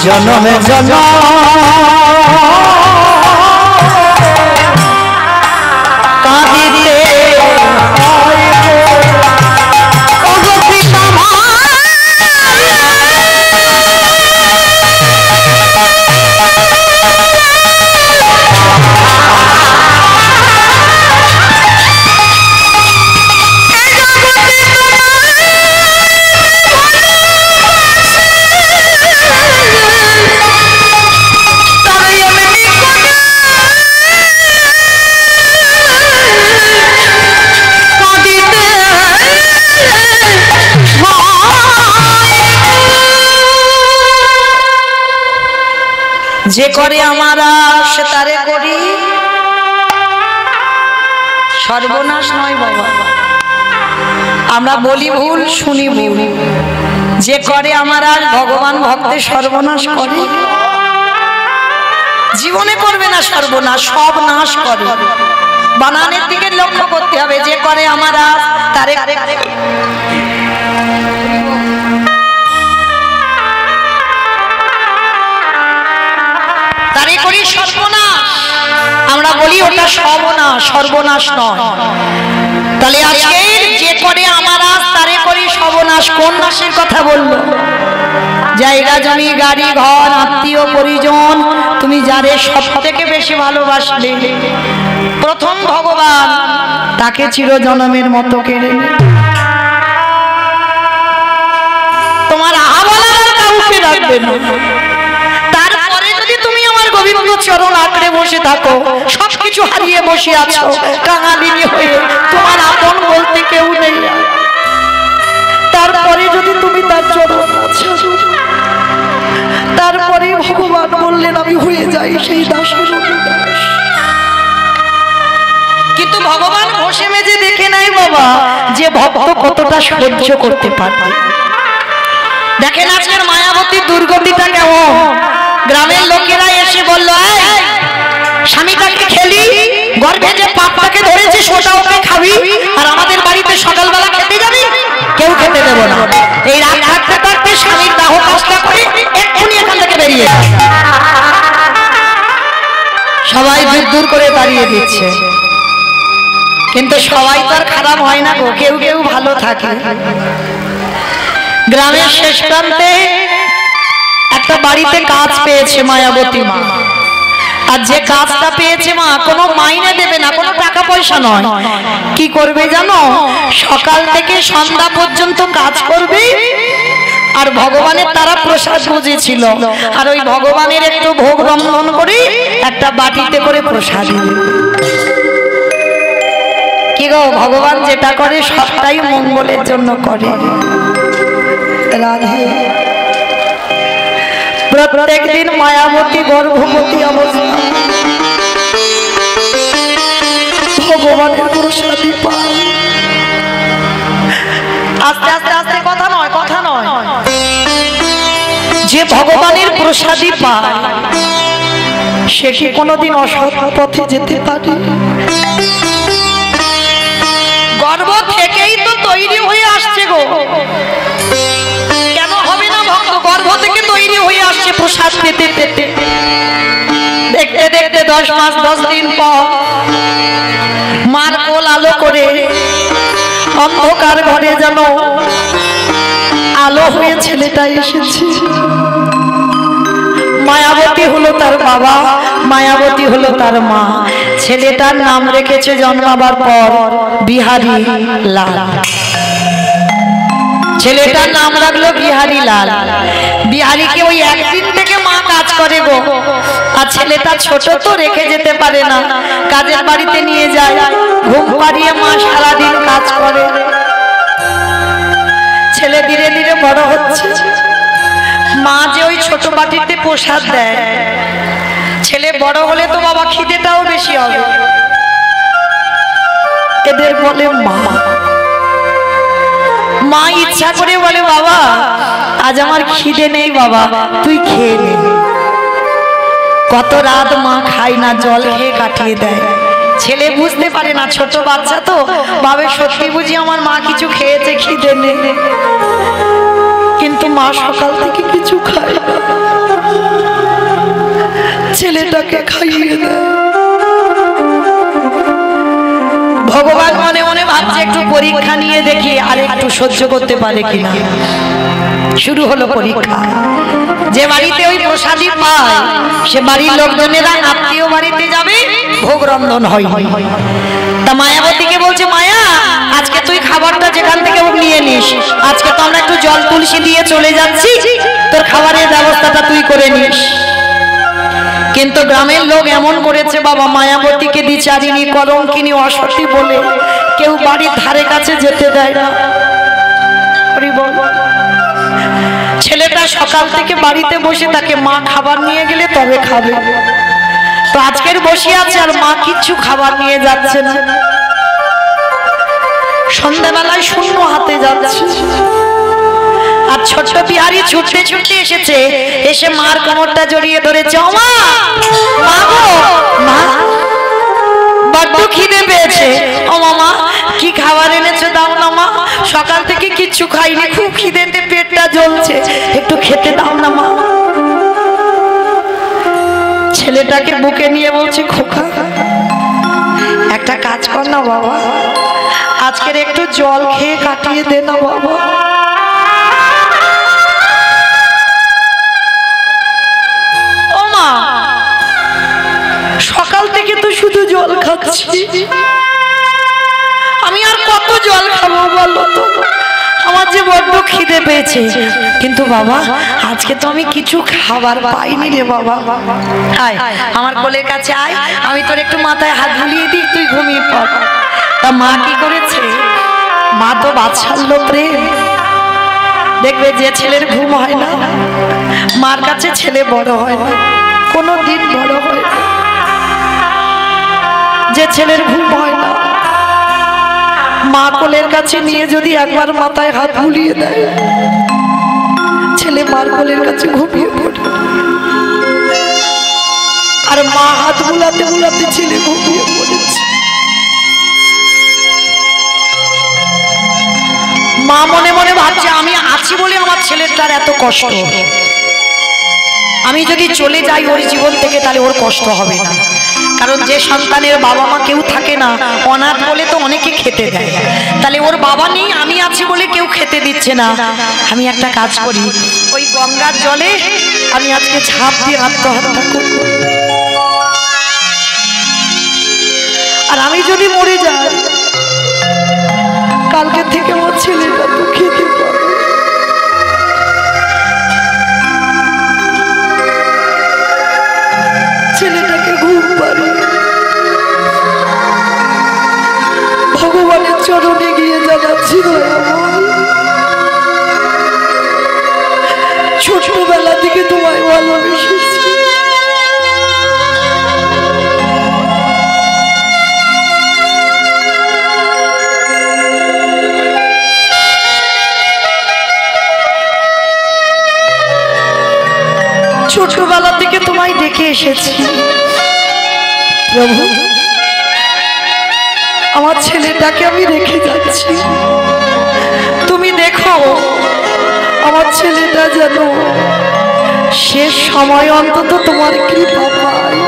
A: জনমে জনম কাঁদিতে যে করে আমারা সে তারে করি সর্বনাশ নয় বাবা আমরা বলি ভুল শুনি ভুল যে করে আমারা ভগবান ভক্তের সর্বনাশ করে জীবনে করবে না সর্বনাশ সব নাশ করে বানানের দিকে লক্ষ্য করতে হবে যে করে আমারা তারে করি সর্বনাশ আমরা বলি ওটা সর্বনাশ সর্বনাশ নয় তাহলে আজকে যে করে আমারা তারে করি সর্বনাশ কোন নাশের কথা বললো জায়গা জমি গাড়ি ঘর আত্মীয় পরিজন তুমি যারে সব থেকে বেশি ভালোবাসলে প্রথম ভগবান তাকে চিরজনমের মতো কেড়ে তোমার আবলার কাউকে রাখবে না গোবিন্দ চরণ আঁকড়ে বসে থাকো সবকিছু হারিয়ে বসে আছো কাঙালিনী হয়ে তোমার আপন বলতে কেউ নেই তারপরে যদি তুমি তার চরণ আছো তারপরে ভগবান বললেন আমি হয়ে যাই সেই দাসের দাস কিন্তু ভগবান বসে মেজে দেখে নাই বাবা যে ভক্ত কতটা সহ্য করতে পারবে দেখেন আজকের মায়াবতীর দুর্গতিটা কেমন গ্রামের লোকেরা এসে বলল স্বামীটাকে খেলি গর্ভে যে পাপটাকে ধরেছে সেটা ওকে খাবি আর আমাদের বাড়িতে সকালবেলা খেতে যাবি কেউ খেতে দেব না এই রাত থাকতে থাকতে স্বামীর দাহ কষ্ট করে এক্ষুনি এখান থেকে বেরিয়ে সবাই দূর দূর করে দাঁড়িয়ে দিচ্ছে কিন্তু সবাই তো আর খারাপ হয় না গো কেউ কেউ ভালো থাকে গ্রামের শেষ প্রান্তে একটা বাড়িতে কাজ পেয়েছে মায়াবতী মা আর যে কাজটা পেয়েছে মা কোনো মাইনে দেবে না কোনো টাকা পয়সা নয় কি করবে জানো সকাল থেকে সন্ধ্যা পর্যন্ত কাজ করবে আর ভগবানের তারা প্রসাদ বুঝেছিল আর ওই ভগবানের একটু ভোগ রন্ধন করে একটা বাটিতে করে প্রসাদ কি গো ভগবান যেটা করে সবটাই মঙ্গলের জন্য করে রাধে প্রত্যেক দিন মায়াবতী গর্ভবতী অবস্থা ভগবানের প্রসাদী পায় আস্তে আস্তে আস্তে কথা নয় যে ভগবানের প্রসাদী পায় সে কি কোনোদিন অসৎ পথে যেতে পারে গর্ভ থেকেই তো তৈরি হয়ে আসছে গো কেন হবে না ভক্ত গর্ভ থেকে তৈরি হয়ে আসছে প্রসাদ পেতে পেতে দেখতে দেখতে 10 মাস 10 দিন পর মার কোল আলো করে অন্ধকার ঘরে যেন আলো হয়ে ছেলেটা এসেছে মায়াবতী হলো তার বাবা মায়াবতী হলো তার মা ছেলেটার নাম রেখেছে জন্মাবার পর বিহারী লাল ছেলেটার নাম রাখলো বিহারী লাল বিহারীকে ওই একদিন থেকে মা কাজ করে গো আর ছেলেটা ছোট তো রেখে যেতে পারে না কাজের বাড়িতে নিয়ে যায় ঘুম পাড়িয়ে মা সারাদিন কাজ করে ছেলে ধীরে ধীরে বড় হচ্ছে মা যে ওই ছোট বাটিতে প্রসাদ দেয় ছেলে বড় হলে তো বাবা খিদেটাও বেশি হবে। এদের বলে মা, মা ইচ্ছা করে বলে বাবা আজ আমার খিদে নেই বাবা তুই খেয়ে নে। কত রাত মা খায় না, জল খেয়ে কাটিয়ে দেয়। ছেলে বুঝতে পারে না, ছোট বাচ্চা তো ভাবে সত্যি বুঝি আমার মা কিছু খেয়েছে, খিদে নেই। কিন্তু মা সকাল থেকে কিছু খায় না, ছেলেটাকে খাইয়ে দেয়। ভগবান মনে মনে ভাবছে একটু পরীক্ষা নিয়ে দেখি আর একটু সহ্য করতে পারে কিনা। শুরু হলো পরীক্ষা। যে বাড়িতে ওই প্রসাদী পায় সে বাড়ির লোকজনেরা আত্মীয় বাড়িতে যাবে, ভোগ রন্ধন হয়। তা মায়াবতীকে বলছে মায়া আজকে তুই খাবারটা যেখান থেকে নিয়ে নিস, আজকে তো আমরা একটু জল তুলসী দিয়ে চলে যাচ্ছি, তোর খাবারের ব্যবস্থাটা তুই করে নিস। কিন্তু গ্রামের লোক এমন করেছে বাবা, মায়াবতীকে দ্বিচারিণী কলঙ্কিনী অসতী বলে কেউ বাড়ির ধারে কাছে যেতে দেয় না। ছেলেটা সকাল থেকে বাড়িতে বসে থাকে, মা খাবার নিয়ে গেলে তবে খাবে। তো আজকের বসে আছে আর মা কিচ্ছু খাবার নিয়ে যাচ্ছে না। সন্ধ্যাবেলায় শূন্য হাতে যাচ্ছে আর ছোট বিহারি ছুটতে ছুটতে এসেছে, এসে মার কোমরটা জড়িয়ে ধরেছে। ও মা, মা গো মা, বড্ড খিদে পেয়েছে। ও মামা কি খাবার এনেছো দাও না মা, সকাল থেকে কিচ্ছু খাইনি, খুব খিদেতে পেটটা জ্বলছে, একটু খেতে দাও না মা। ছেলেটাকে বুকে নিয়ে বলছে খোকা একটা কাজ কর না বাবা, আজকের একটু জল খেয়ে কাটিয়ে দে না বাবা। ও মা সকাল থেকে তো শুধু জল খাচ্ছি, আমি আর কত জল খাবো বলো তো, আমার যে বড্ড খিদে পেয়েছে। কিন্তু বাবা আজকে তো আমি কিছু খাবার পাইনি রে বাবা, আয় আমার কোলের কাছে আয়, আমি তোর একটু মাথায় হাত বুলিয়ে দিই, তুই ঘুমিয়ে পড়। তা মা কি করেছে, মা তো বাৎসল্য প্রেম। দেখবে যে ছেলের ঘুম হয় না মার কাছে ছেলে বড় হয় না, কোনো দিন বড় হয় না। যে ছেলের ঘুম হয় না মা কোলের কাছে নিয়ে যদি একবার মাথায় হাত বুলিয়ে দেয়, ছেলে মার কোলের কাছে ঘুমিয়ে পড়ে। আর মা হাত বুলাতে বুলাতে ছেলে ঘুমিয়ে পড়েছে। মা মনে মনে ভাবছে আমি আছি বলে আমার ছেলেটার এত কষ্ট, আমি যদি চলে যাই ওর জীবন থেকে তাহলে ওর কষ্ট হবে না। কারণ যে সন্তানের বাবা মা কেউ থাকে না, অনাথ বলে তো অনেকে খেতে দেয়, তাহলে ওর বাবা নেই, আমি আছি বলে কেউ খেতে দিচ্ছে না। আমি একটা কাজ করি, ওই গঙ্গার জলে আমি আজকে ঝাঁপ দিয়ে আত্মহত্যা করব। আর আমি যদি মরে যাই কালকে থেকে আমার ছেলেটা তো খেতে পাবে। ছেলেটাকে ঘুম পাড়িয়ে ভগবানের চরণে গিয়ে জানাচ্ছি ছোটবেলা থেকে তোমায় ভালোবেসেছি, ছোটবেলা থেকে তোমায় ডেকে এসেছি। প্রভু আমার ছেলেটাকে আমি রেখে যাচ্ছি, তুমি দেখো আমার ছেলেটা যেন শেষ সময় অন্তত তোমার কৃপা পায়।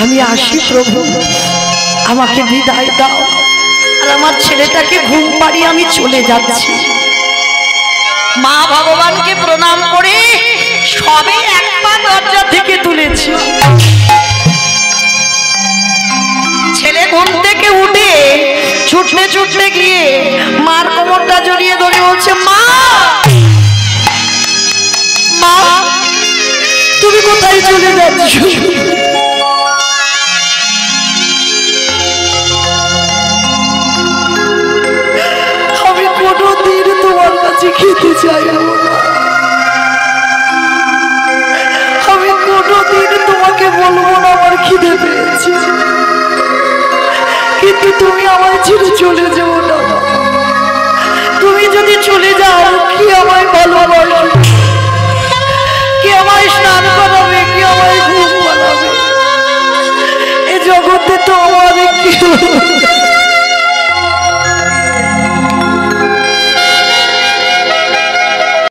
A: আমি আসি প্রভু, আমাকে বিদায় দাও। আর আমার ছেলেটাকে ঘুম পাড়িয়ে আমি চলে যাচ্ছি। মা ভগবানকে প্রণাম করে সবে এক পা দরজা থেকে তুলেছি। ছেলে ঘুম থেকে উঠে ছুটতে ছুটতে গিয়ে মার কোমরটা জড়িয়ে ধরে বলছে মা, মা তুমি কোথায় চলে যাচ্ছ? আমি কোনোদিন তোমার কাছে খেতে চাইব না, আমি করেছি, কিন্তু তুমি আমায় ছেড়ে চলে যাও না। তুমি যদি চলে যাও, কি আমায় ভালোবাসবে, কি আমায় স্নান করাবে, কি আমায় ঘুম বানাবে? এ জগতে তো আমার কি